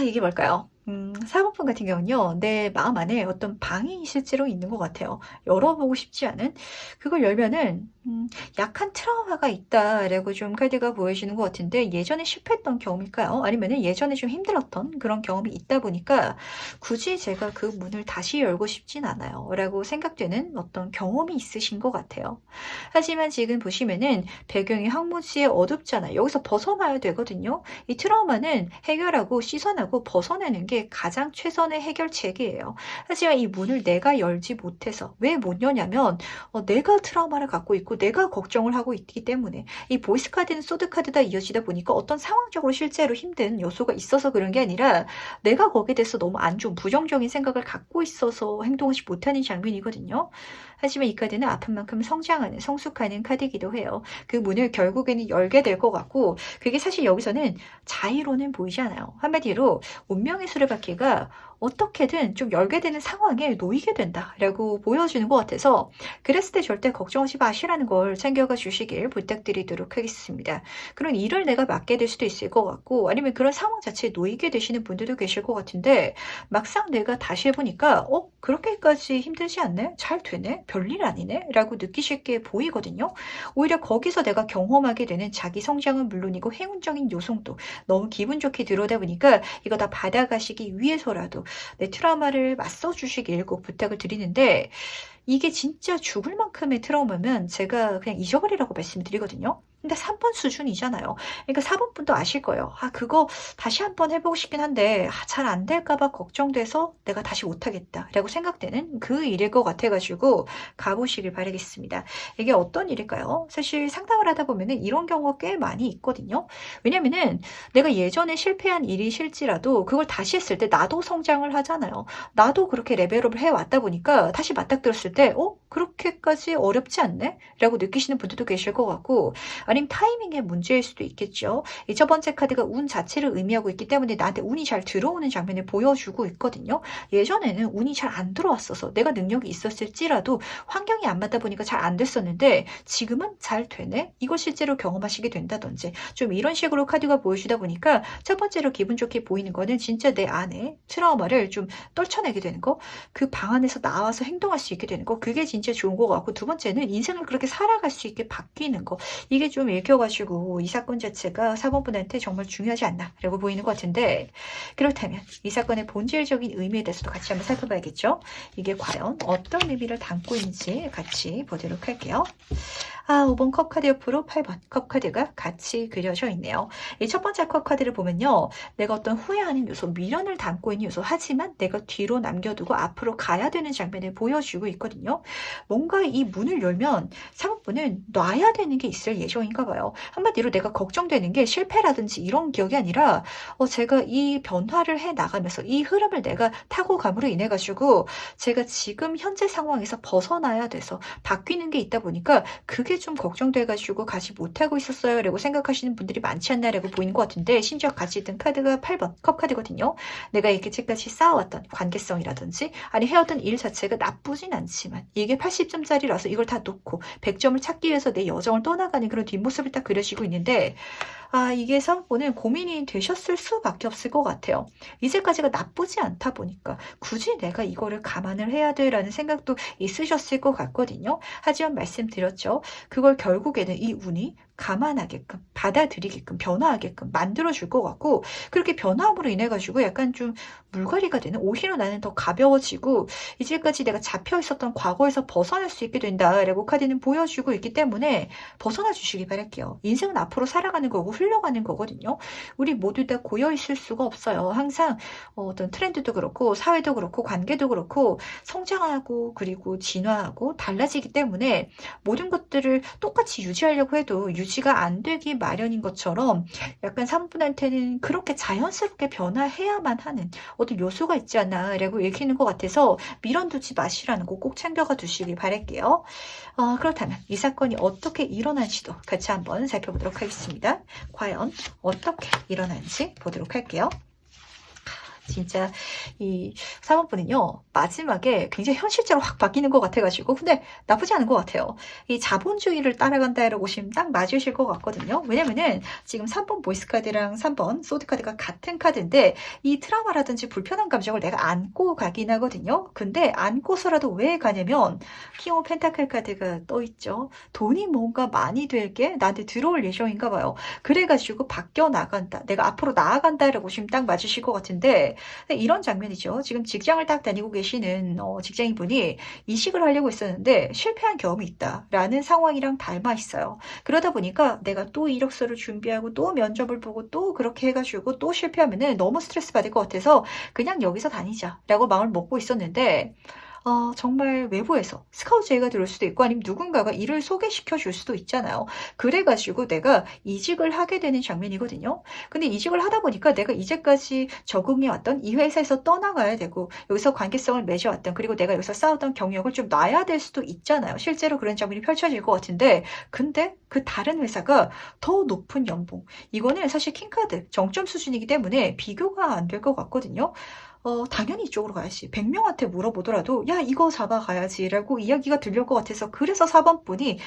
이게 뭘까요? 4번분 같은 경우는요. 내 마음 안에 어떤 방이 실제로 있는 것 같아요. 열어보고 싶지 않은. 그걸 열면은 약한 트라우마가 있다라고 좀 카드가 보여지는 것 같은데 예전에 실패했던 경험일까요? 아니면은 예전에 좀 힘들었던 그런 경험이 있다 보니까 굳이 제가 그 문을 다시 열고 싶진 않아요. 라고 생각되는 어떤 경험이 있으신 것 같아요. 하지만 지금 보시면은 배경이 황무지에 어둡잖아요. 여기서 벗어나야 되거든요. 이 트라우마는 해결하고 씻어내고 벗어내는 게 가장 최선의 해결책이에요. 하지만 이 문을 내가 열지 못해서 왜 못 여냐면 내가 트라우마를 갖고 있고 내가 걱정을 하고 있기 때문에 이 보이스 카드는 소드 카드다 이어지다 보니까 어떤 상황적으로 실제로 힘든 요소가 있어서 그런 게 아니라 내가 거기에 대해서 너무 안 좋은 부정적인 생각을 갖고 있어서 행동하지 못하는 장면이거든요. 하지만 이 카드는 아픈 만큼 성장하는 성숙하는 카드이기도 해요. 그 문을 결국에는 열게 될 것 같고 그게 사실 여기서는 자의로는 보이지 않아요. 한마디로 운명의 수레바퀴가 어떻게든 좀 열게 되는 상황에 놓이게 된다라고 보여주는 것 같아서 그랬을 때 절대 걱정하지 마시라는 걸 챙겨가 주시길 부탁드리도록 하겠습니다. 그런 일을 내가 맡게 될 수도 있을 것 같고 아니면 그런 상황 자체에 놓이게 되시는 분들도 계실 것 같은데 막상 내가 다시 해보니까 그렇게까지 힘들지 않네? 잘 되네? 별일 아니네? 라고 느끼실 게 보이거든요. 오히려 거기서 내가 경험하게 되는 자기 성장은 물론이고 행운적인 요소도 너무 기분 좋게 들어오다 보니까 이거 다 받아가시기 위해서라도 내 트라우마를 맞서주시길 꼭 부탁을 드리는데 이게 진짜 죽을 만큼의 트라우마면 제가 그냥 잊어버리라고 말씀을 드리거든요. 근데 3번 수준이잖아요. 그러니까 4번 분도 아실 거예요. 그거 다시 한번 해보고 싶긴 한데 잘 안 될까봐 걱정돼서 내가 다시 못하겠다 라고 생각되는 그 일일 것 같아가지고 가보시길 바라겠습니다. 이게 어떤 일일까요? 사실 상담을 하다 보면은 이런 경우가 꽤 많이 있거든요. 왜냐면은 내가 예전에 실패한 일이 실지라도 그걸 다시 했을 때 나도 성장을 하잖아요. 나도 그렇게 레벨업을 해왔다 보니까 다시 맞닥뜨렸을 때 그렇게까지 어렵지 않네? 라고 느끼시는 분들도 계실 것 같고 아니면 타이밍의 문제일 수도 있겠죠. 이 첫 번째 카드가 운 자체를 의미하고 있기 때문에 나한테 운이 잘 들어오는 장면을 보여주고 있거든요. 예전에는 운이 잘 안 들어왔어서 내가 능력이 있었을지라도 환경이 안 맞다 보니까 잘 안 됐었는데 지금은 잘 되네? 이걸 실제로 경험하시게 된다든지 좀 이런 식으로 카드가 보여주다 보니까 첫 번째로 기분 좋게 보이는 거는 진짜 내 안에 트라우마를 좀 떨쳐내게 되는 거 그 방 안에서 나와서 행동할 수 있게 되는 거 그게 진짜 좋은 것 같고 두 번째는 인생을 그렇게 살아갈 수 있게 바뀌는 거 이게 좀 읽혀가지고 이 사건 자체가 4번분한테 정말 중요하지 않나 라고 보이는 것 같은데 그렇다면 이 사건의 본질적인 의미에 대해서도 같이 한번 살펴봐야겠죠. 이게 과연 어떤 의미를 담고 있는지 같이 보도록 할게요. 5번 컵카드 옆으로 8번 컵카드가 같이 그려져 있네요. 이 첫 번째 컵카드를 보면요. 내가 어떤 후회하는 요소, 미련을 담고 있는 요소 하지만 내가 뒤로 남겨두고 앞으로 가야 되는 장면을 보여주고 있거든요. 뭔가 이 문을 열면 상업부는 놔야 되는 게 있을 예정인가 봐요. 한마디로 내가 걱정되는 게 실패라든지 이런 기억이 아니라 제가 이 변화를 해 나가면서 이 흐름을 내가 타고 감으로 인해 가지고 제가 지금 현재 상황에서 벗어나야 돼서 바뀌는 게 있다 보니까 그게 좀 걱정돼가지고 가지 못하고 있었어요 라고 생각하시는 분들이 많지 않나라고 보이는 것 같은데 심지어 같이 든 카드가 8번 컵카드거든요. 내가 이렇게까지 쌓아왔던 관계성이라든지 아니 해왔던 일 자체가 나쁘진 않지만 이게 80점짜리라서 이걸 다 놓고 100점을 찾기 위해서 내 여정을 떠나가는 그런 뒷모습을 딱 그려지고 있는데 이게 상보는 고민이 되셨을 수밖에 없을 것 같아요. 이제까지가 나쁘지 않다 보니까 굳이 내가 이거를 감안을 해야 돼라는 생각도 있으셨을 것 같거든요. 하지만 말씀드렸죠. 그걸 결국에는 이 운이 감안하게끔 받아들이게끔 변화하게끔 만들어줄 것 같고 그렇게 변화함으로 인해 가지고 약간 좀 물갈이가 되는 오히려 나는 더 가벼워지고 이제까지 내가 잡혀 있었던 과거에서 벗어날 수 있게 된다라고 카드는 보여주고 있기 때문에 벗어나 주시기 바랄게요. 인생은 앞으로 살아가는 거고 흘러가는 거거든요. 우리 모두 다 고여 있을 수가 없어요. 항상 어떤 트렌드도 그렇고 사회도 그렇고 관계도 그렇고 성장하고 그리고 진화하고 달라지기 때문에 모든 것들을 똑같이 유지하려고 해도 유지가 안 되기 마련인 것처럼 약간 사모분한테는 그렇게 자연스럽게 변화해야만 하는 어떤 요소가 있지 않나 라고 읽히는 것 같아서 미련 두지 마시라는 거 꼭 챙겨가 두시길 바랄게요. 그렇다면 이 사건이 어떻게 일어난지도 같이 한번 살펴보도록 하겠습니다. 과연 어떻게 일어난지 보도록 할게요. 진짜 이 사모분은요, 마지막에 굉장히 현실적으로 확 바뀌는 것 같아가지고, 근데 나쁘지 않은 것 같아요. 이 자본주의를 따라간다라고 보시면 딱 맞으실 것 같거든요. 왜냐면은 지금 3번 보이스카드랑 3번 소드카드가 같은 카드인데, 이 트라우마라든지 불편한 감정을 내가 안고 가긴 하거든요. 근데 안고서라도 왜 가냐면, 킹 오브 펜타클 카드가 떠있죠. 돈이 뭔가 많이 될 게 나한테 들어올 예정인가 봐요. 그래가지고 바뀌어 나간다. 내가 앞으로 나아간다라고 보시면 딱 맞으실 것 같은데, 이런 장면이죠. 지금 직장을 딱 다니고 계시는 직장인분이 이직을 하려고 했었는데 실패한 경험이 있다라는 상황이랑 닮아 있어요. 그러다 보니까 내가 또 이력서를 준비하고 또 면접을 보고 또 그렇게 해가지고 또 실패하면은 너무 스트레스 받을 것 같아서 그냥 여기서 다니자라고 마음을 먹고 있었는데, 정말 외부에서 스카우트 제의가 들어올 수도 있고 아니면 누군가가 일을 소개시켜 줄 수도 있잖아요. 그래가지고 내가 이직을 하게 되는 장면이거든요. 근데 이직을 하다 보니까 내가 이제까지 적응해 왔던 이 회사에서 떠나가야 되고 여기서 관계성을 맺어왔던, 그리고 내가 여기서 쌓았던 경력을 좀 놔야 될 수도 있잖아요. 실제로 그런 장면이 펼쳐질 것 같은데, 근데 그 다른 회사가 더 높은 연봉, 이거는 사실 킹카드 정점 수준이기 때문에 비교가 안 될 것 같거든요. 당연히 이쪽으로 가야지. 100명한테 물어보더라도 야 이거 잡아가야지 라고 이야기가 들릴 것 같아서, 그래서 4번 분이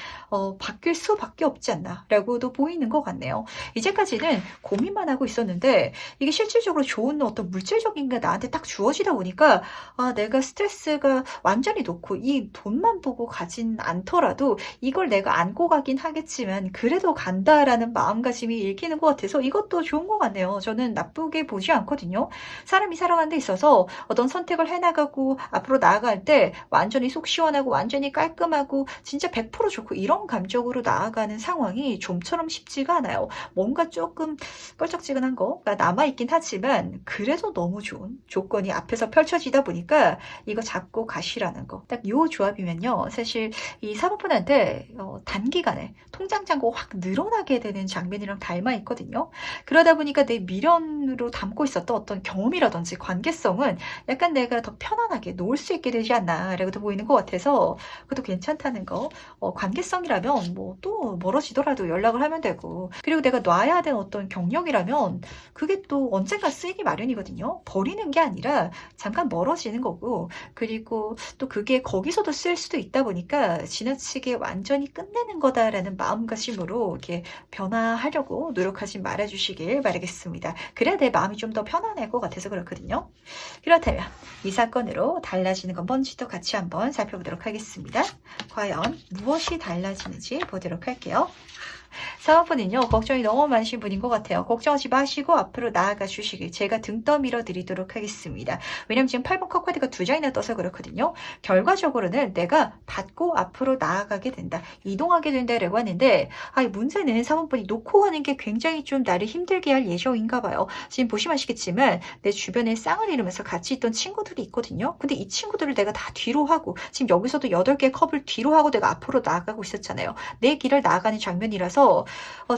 바뀔 수밖에 없지 않나 라고도 보이는 것 같네요. 이제까지는 고민만 하고 있었는데 이게 실질적으로 좋은 어떤 물질적인 게 나한테 딱 주어지다 보니까, 내가 스트레스가 완전히 놓고 이 돈만 보고 가진 않더라도 이걸 내가 안고 가긴 하겠지만 그래도 간다라는 마음가짐이 읽히는 것 같아서 이것도 좋은 것 같네요. 저는 나쁘게 보지 않거든요. 사람이 살아가는 데 있어서 어떤 선택을 해나가고 앞으로 나아갈 때 완전히 속 시원하고 완전히 깔끔하고 진짜 100% 좋고 이런 감정으로 나아가는 상황이 좀처럼 쉽지가 않아요. 뭔가 조금 껄쩍지근한 거가 남아있긴 하지만 그래도 너무 좋은 조건이 앞에서 펼쳐지다 보니까 이거 잡고 가시라는 거. 딱 요 조합이면요. 사실 이 사모펀한테 단기간에 통장 잔고가 확 늘어나게 되는 장면이랑 닮아 있거든요. 그러다 보니까 내 미련으로 담고 있었던 어떤 경험이라든지 관계성은 약간 내가 더 편안하게 놓을 수 있게 되지 않나라고도 보이는 것 같아서 그것도 괜찮다는 거. 관계성이라면 뭐 또 멀어지더라도 연락을 하면 되고, 그리고 내가 놔야 되는 어떤 경력이라면 그게 또 언젠가 쓰이기 마련이거든요. 버리는 게 아니라 잠깐 멀어지는 거고, 그리고 또 그게 거기서도 쓸 수도 있다 보니까 지나치게 완전히 끝내는 거다라는 마음가짐으로 이렇게 변화하려고 노력하지 말아주시길 바라겠습니다. 그래야 내 마음이 좀 더 편안할 것 같아서 그렇거든요. 그렇다면 이 사건으로 달라지는 건 뭔지도 같이 한번 살펴보도록 하겠습니다. 과연 무엇이 달라지는지 보도록 할게요. 사모분은요, 걱정이 너무 많으신 분인 것 같아요. 걱정하지 마시고 앞으로 나아가 주시길 제가 등 떠밀어 드리도록 하겠습니다. 왜냐면 지금 8번 컵카드가 2장이나 떠서 그렇거든요. 결과적으로는 내가 받고 앞으로 나아가게 된다, 이동하게 된다라고 하는데, 문제는 사모분이 놓고 가는 게 굉장히 좀 나를 힘들게 할 예정인가 봐요. 지금 보시면 아시겠지만 내 주변에 쌍을 이루면서 같이 있던 친구들이 있거든요. 근데 이 친구들을 내가 다 뒤로 하고, 지금 여기서도 8개의 컵을 뒤로 하고 내가 앞으로 나아가고 있었잖아요. 내 길을 나아가는 장면이라서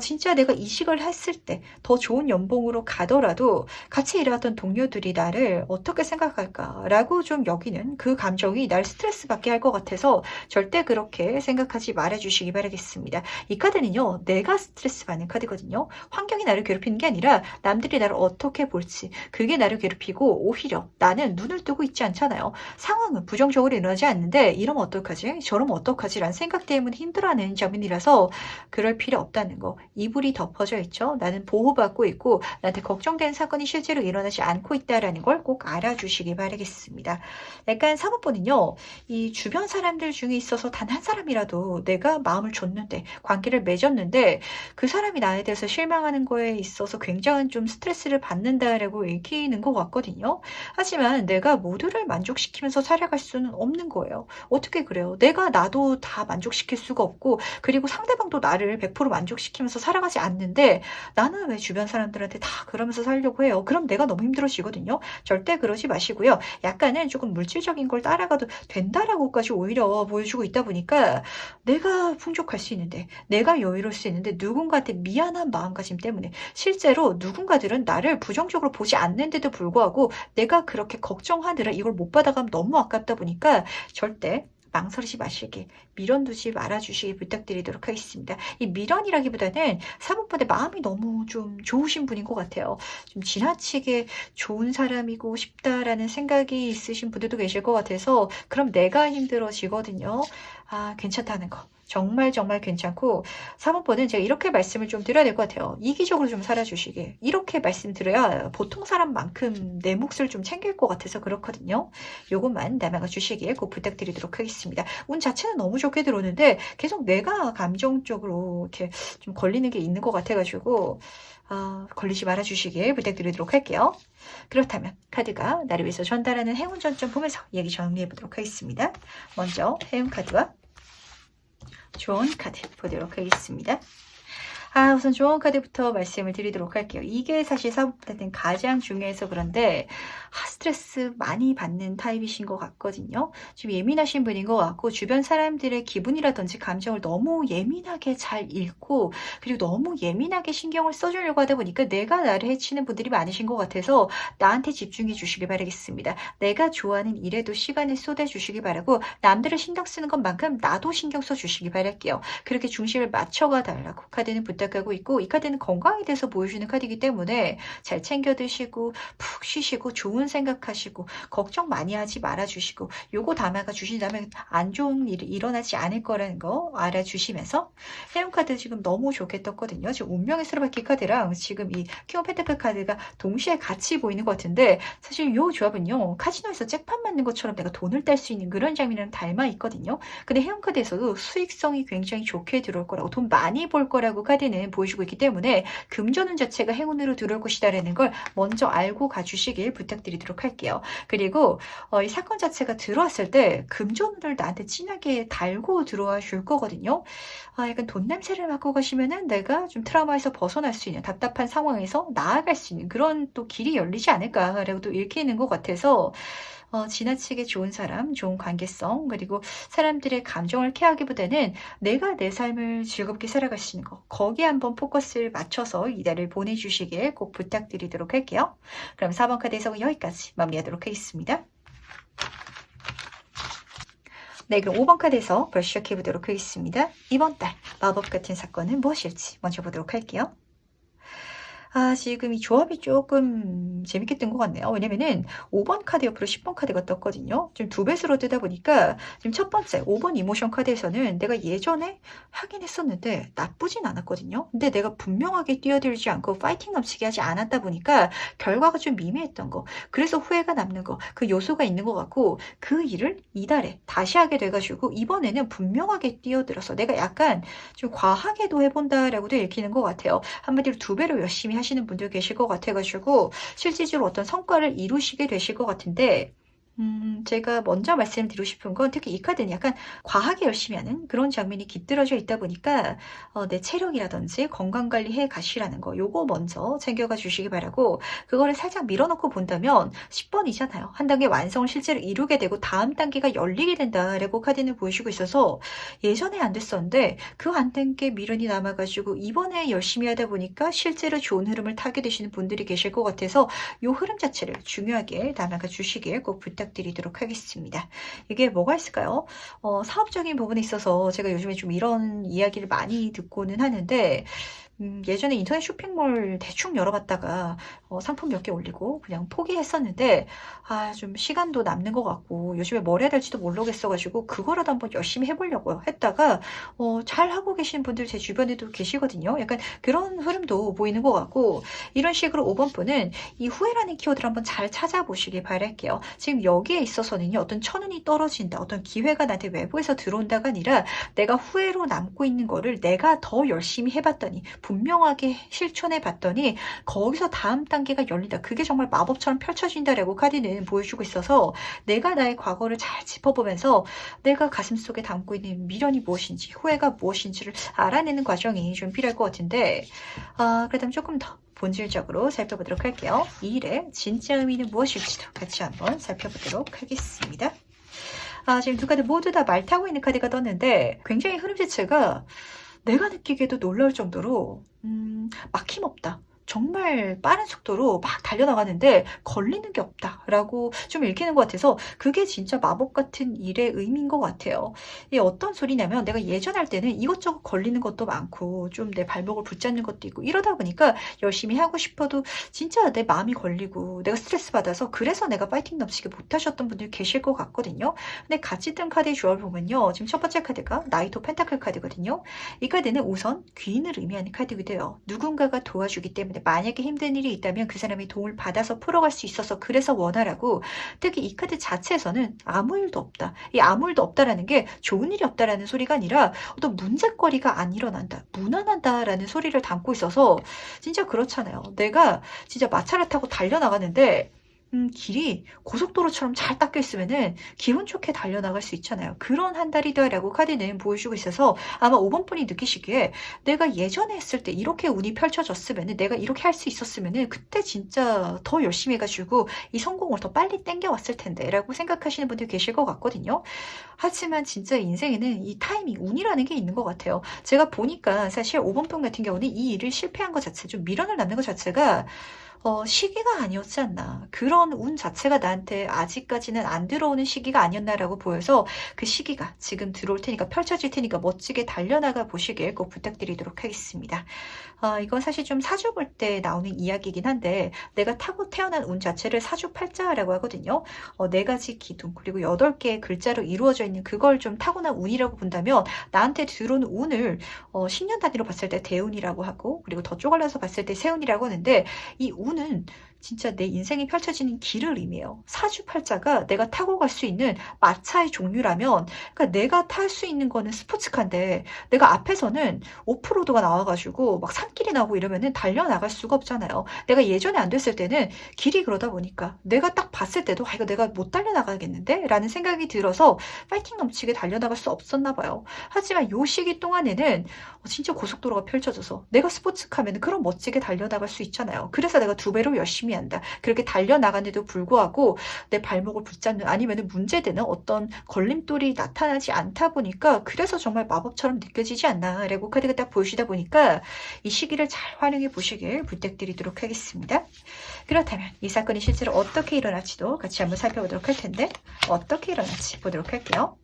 진짜 내가 이직을 했을 때 더 좋은 연봉으로 가더라도 같이 일해왔던 동료들이 나를 어떻게 생각할까라고 좀 여기는 그 감정이 날 스트레스 받게 할 것 같아서 절대 그렇게 생각하지 말아주시기 바라겠습니다. 이 카드는요, 내가 스트레스 받는 카드거든요. 환경이 나를 괴롭히는 게 아니라 남들이 나를 어떻게 볼지, 그게 나를 괴롭히고, 오히려 나는 눈을 뜨고 있지 않잖아요. 상황은 부정적으로 일어나지 않는데 이러면 어떡하지? 저러면 어떡하지? 라는 생각 때문에 힘들어하는 장면이라서 그럴 필요 없다는 거. 이불이 덮어져 있죠. 나는 보호받고 있고 나한테 걱정되는 사건이 실제로 일어나지 않고 있다는 걸 꼭 알아주시기 바라겠습니다. 약간 사모펀은요, 이 주변 사람들 중에 있어서 단 한 사람이라도 내가 마음을 줬는데, 관계를 맺었는데 그 사람이 나에 대해서 실망하는 거에 있어서 굉장한 좀 스트레스를 받는다라고 읽히는 것 같거든요. 하지만 내가 모두를 만족시키면서 살아갈 수는 없는 거예요. 어떻게 그래요? 내가 나도 다 만족시킬 수가 없고, 그리고 상대방도 나를 100% 만족시키면서 살아가지 않는데 나는 왜 주변 사람들한테 다 그러면서 살려고 해요? 그럼 내가 너무 힘들어지거든요. 절대 그러지 마시고요. 약간은 조금 물질적인 걸 따라가도 된다라고까지 오히려 보여주고 있다 보니까 내가 풍족할 수 있는데, 내가 여유로울 수 있는데 누군가한테 미안한 마음가짐 때문에 실제로 누군가들은 나를 부정적으로 보지 않는데도 불구하고 내가 그렇게 걱정하느라 이걸 못 받아가면 너무 아깝다 보니까 절대 망설이지 마시길, 미련 두지 말아주시길 부탁드리도록 하겠습니다. 이 미련이라기보다는 4번번에 마음이 너무 좀 좋으신 분인 것 같아요. 좀 지나치게 좋은 사람이고 싶다라는 생각이 있으신 분들도 계실 것 같아서 그럼 내가 힘들어지거든요. 괜찮다는 거. 정말 괜찮고 4번번은 제가 이렇게 말씀을 좀 드려야 될 것 같아요. 이기적으로 좀 살아주시길. 이렇게 말씀드려야 보통 사람만큼 내 몫을 좀 챙길 것 같아서 그렇거든요. 요것만 남아가 주시길 꼭 부탁드리도록 하겠습니다. 운 자체는 너무 좋게 들어오는데 계속 내가 감정적으로 이렇게 좀 걸리는 게 있는 것 같아가지고 걸리지 말아 주시길 부탁드리도록 할게요. 그렇다면 카드가 나를 위해서 전달하는 행운 전점 보면서 얘기 정리해 보도록 하겠습니다. 먼저 행운 카드와 좋은 카드 보도록 하겠습니다. 우선 좋은 카드부터 말씀을 드리도록 할게요. 이게 사실 사업한테는 가장 중요해서 그런데 스트레스 많이 받는 타입이신 것 같거든요. 좀 예민하신 분인 것 같고 주변 사람들의 기분이라든지 감정을 너무 예민하게 잘 읽고 그리고 너무 예민하게 신경을 써주려고 하다 보니까 내가 나를 해치는 분들이 많으신 것 같아서 나한테 집중해 주시기 바라겠습니다. 내가 좋아하는 일에도 시간을 쏟아 주시기 바라고 남들을 신경 쓰는 것만큼 나도 신경 써 주시기 바랄게요. 그렇게 중심을 맞춰가 달라고 카드는 부탁하고 있고 이 카드는 건강에 대해서 보여주는 카드이기 때문에 잘 챙겨 드시고 푹 쉬시고 좋은 생각하시고 걱정 많이 하지 말아주시고 요거 담아가 주신다면 안 좋은 일이 일어나지 않을 거라는 거 알아주시면서 행운 카드 지금 너무 좋게 떴거든요. 지금 운명의 수레바퀴 카드랑 지금 이 킹 오브 펜타클 카드가 동시에 같이 보이는 것 같은데 사실 요 조합은요 카지노에서 잭팟 맞는 것처럼 내가 돈을 딸 수 있는 그런 장면이랑 닮아 있거든요. 근데 행운 카드에서도 수익성이 굉장히 좋게 들어올 거라고 돈 많이 벌 거라고 카드는 보여주고 있기 때문에 금전운 자체가 행운으로 들어올 것이다라는 걸 먼저 알고 가주시길 부탁드리도록 할게요. 그리고 이 사건 자체가 들어왔을 때 금전운을 나한테 진하게 달고 들어와 줄 거거든요. 약간 돈 냄새를 맡고 가시면은 내가 좀 트라우마에서 벗어날 수 있는 답답한 상황에서 나아갈 수 있는 그런 또 길이 열리지 않을까라고 또 읽히는 것 같아서 지나치게 좋은 사람, 좋은 관계성, 그리고 사람들의 감정을 케어하기보다는 내가 내 삶을 즐겁게 살아갈 수 있는 거, 거기에 한번 포커스를 맞춰서 이달을 보내주시길 꼭 부탁드리도록 할게요. 그럼 4번 카드 해석은 여기까지 마무리하도록 하겠습니다. 네, 그럼 5번 카드에서 벌써 시작해보도록 하겠습니다. 이번 달 마법 같은 사건은 무엇일지 먼저 보도록 할게요. 지금 이 조합이 조금 재밌게 뜬 것 같네요. 왜냐면은 5번 카드 옆으로 10번 카드가 떴거든요. 지금 두 배수로 뜨다 보니까 지금 첫 번째 5번 이모션 카드에서는 내가 예전에 하긴 했었는데 나쁘진 않았거든요. 근데 내가 분명하게 뛰어들지 않고 파이팅 넘치게 하지 않았다 보니까 결과가 좀 미미했던 거. 그래서 후회가 남는 거. 그 요소가 있는 것 같고 그 일을 이달에 다시 하게 돼가지고 이번에는 분명하게 뛰어들어서 내가 약간 좀 과하게도 해본다라고도 읽히는 것 같아요. 한마디로 두 배로 열심히 하시는 분들 계실 것 같아가지고 실질적으로 어떤 성과를 이루시게 되실 것 같은데 제가 먼저 말씀드리고 싶은 건 특히 이 카드는 약간 과하게 열심히 하는 그런 장면이 깃들어져 있다 보니까 내 체력이라든지 건강관리 해 가시라는 거 요거 먼저 챙겨가 주시기 바라고 그거를 살짝 밀어넣고 본다면 10번이잖아요. 한 단계 완성을 실제로 이루게 되고 다음 단계가 열리게 된다라고 카드는 보여주고 있어서 예전에 안 됐었는데 그 안 된 게 미련이 남아가지고 이번에 열심히 하다 보니까 실제로 좋은 흐름을 타게 되시는 분들이 계실 것 같아서 요 흐름 자체를 중요하게 담아가 주시길 꼭 부탁드리도록 하겠습니다. 이게 뭐가 있을까요? 사업적인 부분에 있어서 제가 요즘에 좀 이런 이야기를 많이 듣고는 하는데 예전에 인터넷 쇼핑몰 대충 열어봤다가 상품 몇 개 올리고 그냥 포기했었는데 좀 시간도 남는 것 같고 요즘에 뭘 해야 될지도 모르겠어가지고 그거라도 한번 열심히 해보려고 했다가 잘 하고 계신 분들 제 주변에도 계시거든요. 약간 그런 흐름도 보이는 것 같고 이런 식으로 5번 분은 이 후회라는 키워드를 한번 잘 찾아보시길 바랄게요. 지금 여기에 있어서는요. 어떤 천운이 떨어진다. 어떤 기회가 나한테 외부에서 들어온다가 아니라 내가 후회로 남고 있는 거를 내가 더 열심히 해봤더니 분명하게 실천해 봤더니 거기서 다음 단계가 열린다. 그게 정말 마법처럼 펼쳐진다라고 카드는 보여주고 있어서 내가 나의 과거를 잘 짚어보면서 내가 가슴속에 담고 있는 미련이 무엇인지 후회가 무엇인지를 알아내는 과정이 좀 필요할 것 같은데 그렇다면 조금 더 본질적으로 살펴보도록 할게요. 이 일의 진짜 의미는 무엇일지도 같이 한번 살펴보도록 하겠습니다. 지금 두 카드 모두 다 말 타고 있는 카드가 떴는데 굉장히 흐름 자체가 내가 느끼기에도 놀라울 정도로 막힘없다. 정말 빠른 속도로 막 달려나가는데 걸리는 게 없다라고 좀 읽히는 것 같아서 그게 진짜 마법 같은 일의 의미인 것 같아요. 이게 어떤 소리냐면 내가 예전 할 때는 이것저것 걸리는 것도 많고 좀 내 발목을 붙잡는 것도 있고 이러다 보니까 열심히 하고 싶어도 진짜 내 마음이 걸리고 내가 스트레스 받아서 그래서 내가 파이팅 넘치게 못하셨던 분들 계실 것 같거든요. 근데 같이 뜬 카드의 조합을 보면요. 지금 첫 번째 카드가 나이트 오브 펜타클 카드거든요. 이 카드는 우선 귀인을 의미하는 카드이기도 해요. 누군가가 도와주기 때문에 만약에 힘든 일이 있다면 그 사람이 도움을 받아서 풀어갈 수 있어서 그래서 원하라고. 특히 이 카드 자체에서는 아무 일도 없다. 이 아무 일도 없다라는 게 좋은 일이 없다라는 소리가 아니라 어떤 문제거리가 안 일어난다. 무난하다라는 소리를 담고 있어서 진짜 그렇잖아요. 내가 진짜 마차를 타고 달려나가는데 길이 고속도로처럼 잘 닦여 있으면은 기분 좋게 달려나갈 수 있잖아요. 그런 한 달이다라고 카드는 보여주고 있어서 아마 5번 분이 느끼시기에 내가 예전에 했을 때 이렇게 운이 펼쳐졌으면은 내가 이렇게 할 수 있었으면은 그때 진짜 더 열심히 해가지고 이 성공을 더 빨리 땡겨왔을 텐데 라고 생각하시는 분들 계실 것 같거든요. 하지만 진짜 인생에는 이 타이밍, 운이라는 게 있는 것 같아요. 제가 보니까 사실 5번 분 같은 경우는 이 일을 실패한 것 자체, 좀 미련을 남는 것 자체가 시기가 아니었지 않나. 그런 운 자체가 나한테 아직까지는 안 들어오는 시기가 아니었나라고 보여서 그 시기가 지금 들어올 테니까 펼쳐질 테니까 멋지게 달려나가 보시길 꼭 부탁드리도록 하겠습니다. 이건 사실 좀 사주 볼 때 나오는 이야기이긴 한데 내가 타고 태어난 운 자체를 사주팔자라고 하거든요. 4가지 기둥 그리고 8개의 글자로 이루어져 있는 그걸 좀 타고난 운이라고 본다면 나한테 들어오는 운을 10년 단위로 봤을 때 대운이라고 하고 그리고 더 쪼갈라서 봤을 때 세운이라고 하는데 이 운은 진짜 내 인생이 펼쳐지는 길을 의미해요. 사주팔자가 내가 타고 갈 수 있는 마차의 종류라면 그러니까 내가 탈 수 있는 거는 스포츠카인데 내가 앞에서는 오프로드가 나와가지고 막 산길이 나고 이러면은 달려나갈 수가 없잖아요. 내가 예전에 안 됐을 때는 길이 그러다 보니까 내가 딱 봤을 때도 이거 내가 못 달려나가겠는데? 라는 생각이 들어서 파이팅 넘치게 달려나갈 수 없었나 봐요. 하지만 요 시기 동안에는 진짜 고속도로가 펼쳐져서 내가 스포츠카면 그럼 멋지게 달려나갈 수 있잖아요. 그래서 내가 2배로 열심히 한다. 그렇게 달려나가는데도 불구하고 내 발목을 붙잡는 아니면 문제되는 어떤 걸림돌이 나타나지 않다 보니까 그래서 정말 마법처럼 느껴지지 않나 라고 카드가 딱 보여주다 보니까 이 시기를 잘 활용해 보시길 부탁드리도록 하겠습니다. 그렇다면 이 사건이 실제로 어떻게 일어날지도 같이 한번 살펴보도록 할 텐데 어떻게 일어날지 보도록 할게요.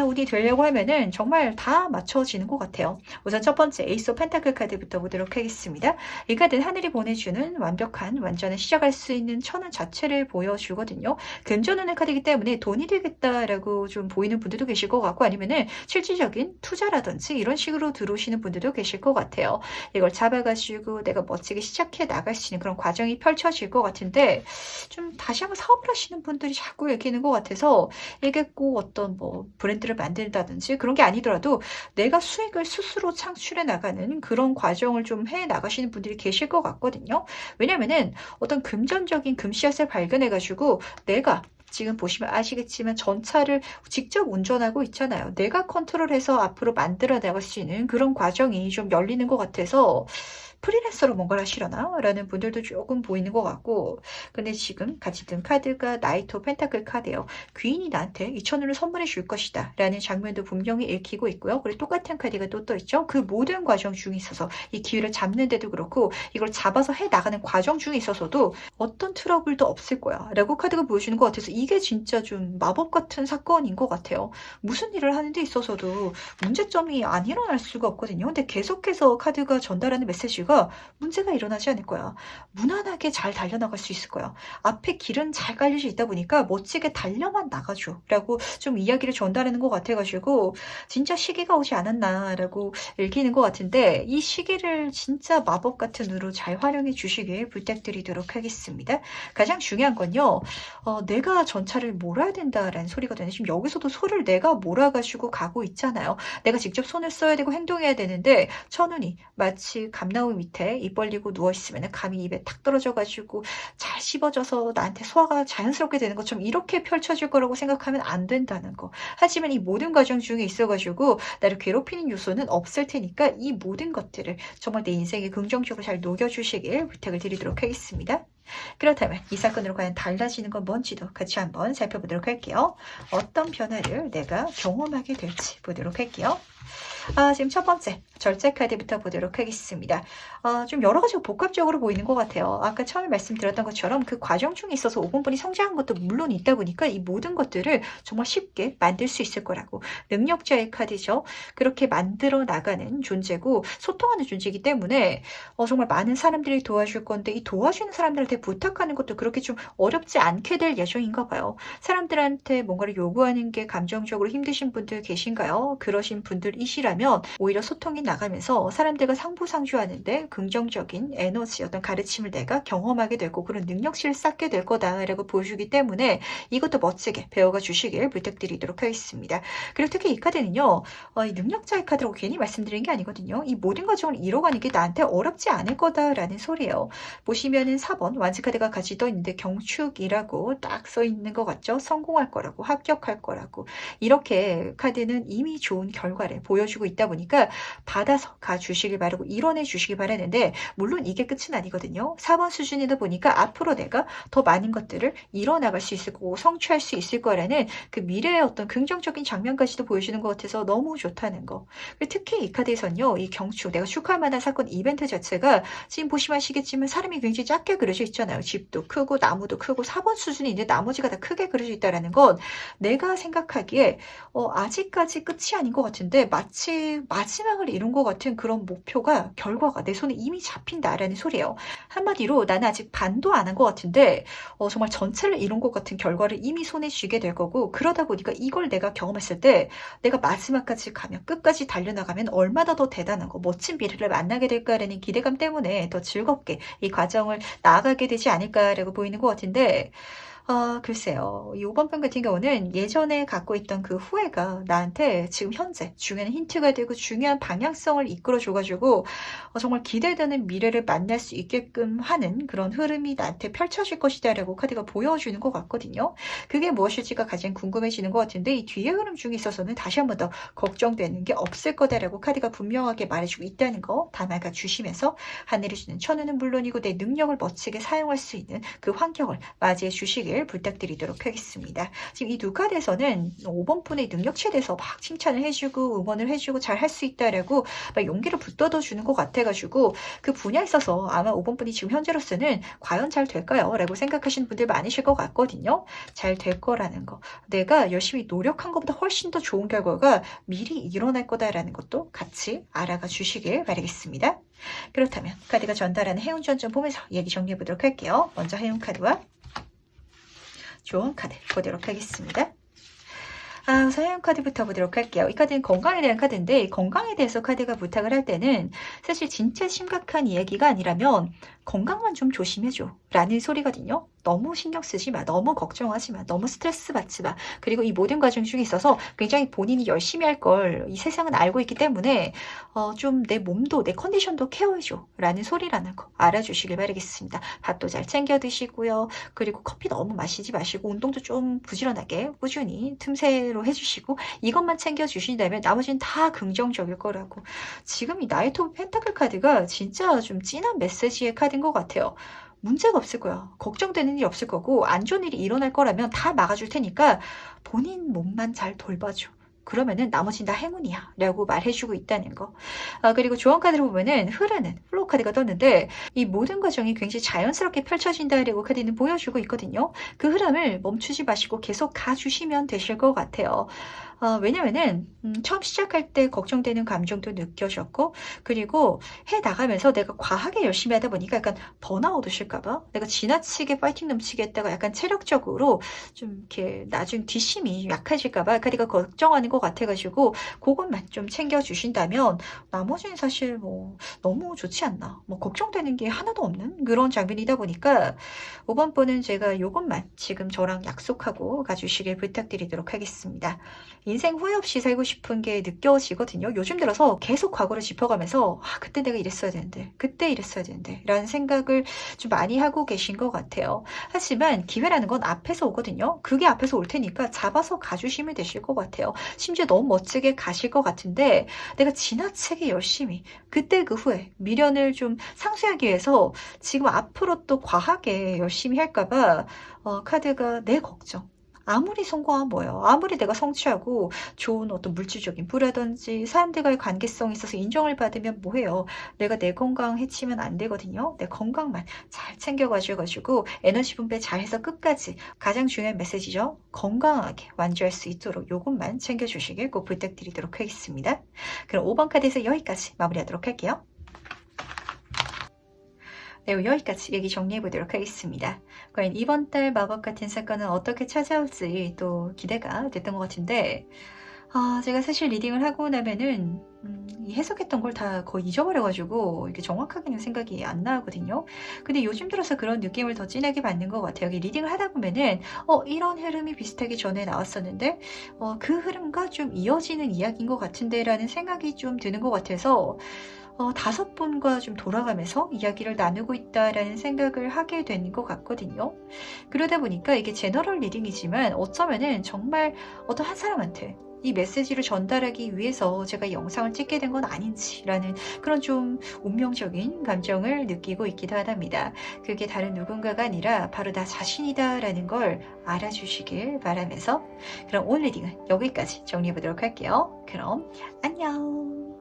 운이 되려고 하면은 정말 다 맞춰지는 것 같아요. 우선 첫 번째 에이스 오브 펜타클 카드부터 보도록 하겠습니다. 이 카드는 하늘이 보내주는 완벽한 완전한 시작할 수 있는 천운 자체를 보여주거든요. 금전운의 카드이기 때문에 돈이 되겠다라고 좀 보이는 분들도 계실 것 같고 아니면은 실질적인 투자라든지 이런 식으로 들어오시는 분들도 계실 것 같아요. 이걸 잡아가지고 내가 멋지게 시작해 나갈 수 있는 그런 과정이 펼쳐질 것 같은데 좀 다시 한번 사업을 하시는 분들이 자꾸 읽히는 것 같아서 이게 꼭 어떤 브랜드를 만든다든지 그런 게 아니더라도 내가 수익을 스스로 창출해 나가는 그런 과정을 좀 해 나가시는 분들이 계실 것 같거든요. 왜냐면은 어떤 금전적인 금씨앗을 발견해 가지고 내가 지금 보시면 아시겠지만 전차를 직접 운전하고 있잖아요. 내가 컨트롤해서 앞으로 만들어 나갈 수 있는 그런 과정이 좀 열리는 것 같아서 프리랜서로 뭔가를 하시려나? 라는 분들도 조금 보이는 것 같고 근데 지금 같이 든 카드가 나이트 오브 펜타클 카드예요. 귀인이 나한테 2,000원을 선물해 줄 것이다 라는 장면도 분명히 읽히고 있고요. 그리고 똑같은 카드가 또 떠있죠. 그 모든 과정 중에 있어서 이 기회를 잡는데도 그렇고 이걸 잡아서 해나가는 과정 중에 있어서도 어떤 트러블도 없을 거야 라고 카드가 보여주는 것 같아서 이게 진짜 좀 마법 같은 사건인 것 같아요. 무슨 일을 하는 데 있어서도 문제점이 안 일어날 수가 없거든요. 근데 계속해서 카드가 전달하는 메시지가 문제가 일어나지 않을 거야. 무난하게 잘 달려나갈 수 있을 거야. 앞에 길은 잘 깔려져 있다 보니까 멋지게 달려만 나가줘 라고 좀 이야기를 전달하는 것 같아가지고 진짜 시기가 오지 않았나 라고 읽히는 것 같은데 이 시기를 진짜 마법 같은 으로 잘 활용해 주시길 부탁드리도록 하겠습니다. 가장 중요한 건요. 내가 전차를 몰아야 된다라는 소리거든요. 지금 여기서도 소를 내가 몰아가지고 가고 있잖아요. 내가 직접 손을 써야 되고 행동해야 되는데 천운이 마치 감나무 밑에 입 벌리고 누워있으면 감이 입에 탁 떨어져가지고 잘 씹어져서 나한테 소화가 자연스럽게 되는 것처럼 이렇게 펼쳐질 거라고 생각하면 안 된다는 거. 하지만 이 모든 과정 중에 있어가지고 나를 괴롭히는 요소는 없을 테니까 이 모든 것들을 정말 내 인생에 긍정적으로 잘 녹여주시길 부탁을 드리도록 하겠습니다. 그렇다면 이 사건으로 과연 달라지는 건 뭔지도 같이 한번 살펴보도록 할게요. 어떤 변화를 내가 경험하게 될지 보도록 할게요. 지금 첫 번째 절제 카드부터 보도록 하겠습니다. 좀 여러 가지가 복합적으로 보이는 것 같아요. 아까 처음에 말씀드렸던 것처럼 그 과정 중에 있어서 5번분이 성장한 것도 물론 있다 보니까 이 모든 것들을 정말 쉽게 만들 수 있을 거라고. 능력자의 카드죠. 그렇게 만들어 나가는 존재고 소통하는 존재이기 때문에 정말 많은 사람들이 도와줄 건데 이 도와주는 사람들한테 부탁하는 것도 그렇게 좀 어렵지 않게 될 예정인가 봐요. 사람들한테 뭔가를 요구하는 게 감정적으로 힘드신 분들 계신가요? 그러신 분들이시라면 오히려 소통이 나가면서 사람들과 상부상조하는데 긍정적인 에너지, 어떤 가르침을 내가 경험하게 되고 그런 능력치를 쌓게 될 거다라고 보여주기 때문에 이것도 멋지게 배워가 주시길 부탁드리도록 하겠습니다. 그리고 특히 이 카드는요, 이 능력자의 카드라고 괜히 말씀드린 게 아니거든요. 이 모든 과정을 이뤄가는 게 나한테 어렵지 않을 거다라는 소리예요. 보시면은 4번 완즈 카드가 같이 떠 있는데 경축이라고 딱 써 있는 것 같죠? 성공할 거라고, 합격할 거라고. 이렇게 카드는 이미 좋은 결과를 보여주고 있다 보니까 받아서 가주시길 바라고 이뤄내 주시길 바라는데 물론 이게 끝은 아니거든요. 4번 수준이다 보니까 앞으로 내가 더 많은 것들을 이뤄나갈 수 있을 거고 성취할 수 있을 거라는 그 미래의 어떤 긍정적인 장면까지도 보여주는 것 같아서 너무 좋다는 거. 특히 이 카드에서는요. 이 경축, 내가 축하할 만한 사건 이벤트 자체가 지금 보시면 아시겠지만 사람이 굉장히 작게 그려져 있잖아요. 집도 크고 나무도 크고 4번 수준인데 나머지가 다 크게 그려져 있다는 건 내가 생각하기에 아직까지 끝이 아닌 것 같은데 마치 마지막을 이룬 것 같은 그런 목표가 결과가 내 손에 이미 잡힌다라는 소리예요. 한마디로 나는 아직 반도 안 한 것 같은데 정말 전체를 이룬 것 같은 결과를 이미 손에 쥐게 될 거고 그러다 보니까 이걸 내가 경험했을 때 내가 마지막까지 가면 끝까지 달려나가면 얼마나 더 대단한 거 멋진 미래를 만나게 될까라는 기대감 때문에 더 즐겁게 이 과정을 나아가게 되지 않을까라고 보이는 것 같은데 글쎄요. 이 5번 편 같은 경우는 예전에 갖고 있던 그 후회가 나한테 지금 현재 중요한 힌트가 되고 중요한 방향성을 이끌어줘가지고 정말 기대되는 미래를 만날 수 있게끔 하는 그런 흐름이 나한테 펼쳐질 것이다라고 카드가 보여주는 것 같거든요. 그게 무엇일지가 가장 궁금해지는 것 같은데 이 뒤의 흐름 중에 있어서는 다시 한 번 더 걱정되는 게 없을 거다라고 카드가 분명하게 말해주고 있다는 거 담아가 주시면서 하늘이 주는 천우는 물론이고 내 능력을 멋지게 사용할 수 있는 그 환경을 맞이해 주시길 부탁드리도록 하겠습니다. 지금 이 두 카드에서는 5번 분의 능력치에 대해서 막 칭찬을 해주고 응원을 해주고 잘 할 수 있다라고 막 용기를 붙들어 주는 것 같아가지고 그 분야에 있어서 아마 5번 분이 지금 현재로서는 과연 잘 될까요? 라고 생각하시는 분들 많으실 것 같거든요. 잘 될 거라는 거. 내가 열심히 노력한 것보다 훨씬 더 좋은 결과가 미리 일어날 거다라는 것도 같이 알아가 주시길 바라겠습니다. 그렇다면 카드가 전달하는 해운전 좀 보면서 얘기 정리해 보도록 할게요. 먼저 해운 카드와 좋은 카드 보도록 하겠습니다. 우선 카드부터 보도록 할게요. 이 카드는 건강에 대한 카드인데 건강에 대해서 카드가 부탁을 할 때는 사실 진짜 심각한 이야기가 아니라면 건강만 좀 조심해줘 라는 소리거든요. 너무 신경 쓰지 마. 너무 걱정하지 마. 너무 스트레스 받지 마. 그리고 이 모든 과정 중에 있어서 굉장히 본인이 열심히 할 걸 이 세상은 알고 있기 때문에 좀 내 몸도 내 컨디션도 케어해줘 라는 소리라는 거 알아주시길 바라겠습니다. 밥도 잘 챙겨 드시고요. 그리고 커피 너무 마시지 마시고 운동도 좀 부지런하게 꾸준히 틈새로 해주시고 이것만 챙겨주신다면 나머지는 다 긍정적일 거라고. 지금 이 나이트 오브 펜타클 카드가 진짜 좀 진한 메시지의 카드인 것 같아요. 문제가 없을 거야. 걱정되는 일이 없을 거고 안 좋은 일이 일어날 거라면 다 막아줄 테니까 본인 몸만 잘 돌봐줘. 그러면은 나머지는 다 행운이야 라고 말해주고 있다는 거. 그리고 조언 카드를 보면은 흐르는 플로우 카드가 떴는데 이 모든 과정이 굉장히 자연스럽게 펼쳐진다라고 카드는 보여주고 있거든요. 그 흐름을 멈추지 마시고 계속 가주시면 되실 것 같아요. 왜냐면은 처음 시작할 때 걱정되는 감정도 느껴졌고 그리고 해 나가면서 내가 과하게 열심히 하다 보니까 약간 번아웃 오실까봐 내가 지나치게 파이팅 넘치게 했다가 약간 체력적으로 좀 이렇게 나중 뒷심이 약해질까봐 카드가 걱정하는 것 같아가지고 그것만 좀 챙겨주신다면 나머지는 사실 뭐 너무 좋지 않나 뭐 걱정되는 게 하나도 없는 그런 장면이다 보니까 5번 분은 제가 이것만 지금 저랑 약속하고 가주시길 부탁드리도록 하겠습니다. 인생 후회 없이 살고 싶은 게 느껴지거든요. 요즘 들어서 계속 과거를 짚어가면서 그때 내가 이랬어야 되는데 그때 이랬어야 되는데 라는 생각을 좀 많이 하고 계신 것 같아요. 하지만 기회라는 건 앞에서 오거든요. 그게 앞에서 올 테니까 잡아서 가주시면 되실 것 같아요. 심지어 너무 멋지게 가실 것 같은데 내가 지나치게 열심히 그때 그 후에 미련을 좀 상쇄하기 위해서 지금 앞으로 또 과하게 열심히 할까봐 카드가 내 걱정 아무리 성공하면 뭐예요? 아무리 내가 성취하고 좋은 어떤 물질적인 부라든지 사람들과의 관계성에 있어서 인정을 받으면 뭐해요? 내가 내 건강 해치면 안 되거든요. 내 건강만 잘 챙겨가지고 에너지 분배 잘해서 끝까지 가장 중요한 메시지죠. 건강하게 완주할 수 있도록 요것만 챙겨주시길 꼭 부탁드리도록 하겠습니다. 그럼 5번 카드에서 여기까지 마무리하도록 할게요. 네, 여기까지 얘기 정리해 보도록 하겠습니다. 과연 이번 달 마법 같은 사건은 어떻게 찾아올지 또 기대가 됐던 것 같은데, 제가 사실 리딩을 하고 나면은 이 해석했던 걸 다 거의 잊어버려가지고 이게 정확하게는 생각이 안 나거든요. 근데 요즘 들어서 그런 느낌을 더 진하게 받는 것 같아요. 여기 리딩을 하다 보면은 이런 흐름이 비슷하게 전에 나왔었는데 그 흐름과 좀 이어지는 이야기인 것 같은데 라는 생각이 좀 드는 것 같아서 5분과 좀 돌아가면서 이야기를 나누고 있다라는 생각을 하게 된 것 같거든요. 그러다 보니까 이게 제너럴 리딩이지만 어쩌면은 정말 어떤 한 사람한테 이 메시지를 전달하기 위해서 제가 이 영상을 찍게 된 건 아닌지라는 그런 좀 운명적인 감정을 느끼고 있기도 하답니다. 그게 다른 누군가가 아니라 바로 나 자신이다라는 걸 알아주시길 바라면서 그럼 오늘 리딩은 여기까지 정리해 보도록 할게요. 그럼 안녕.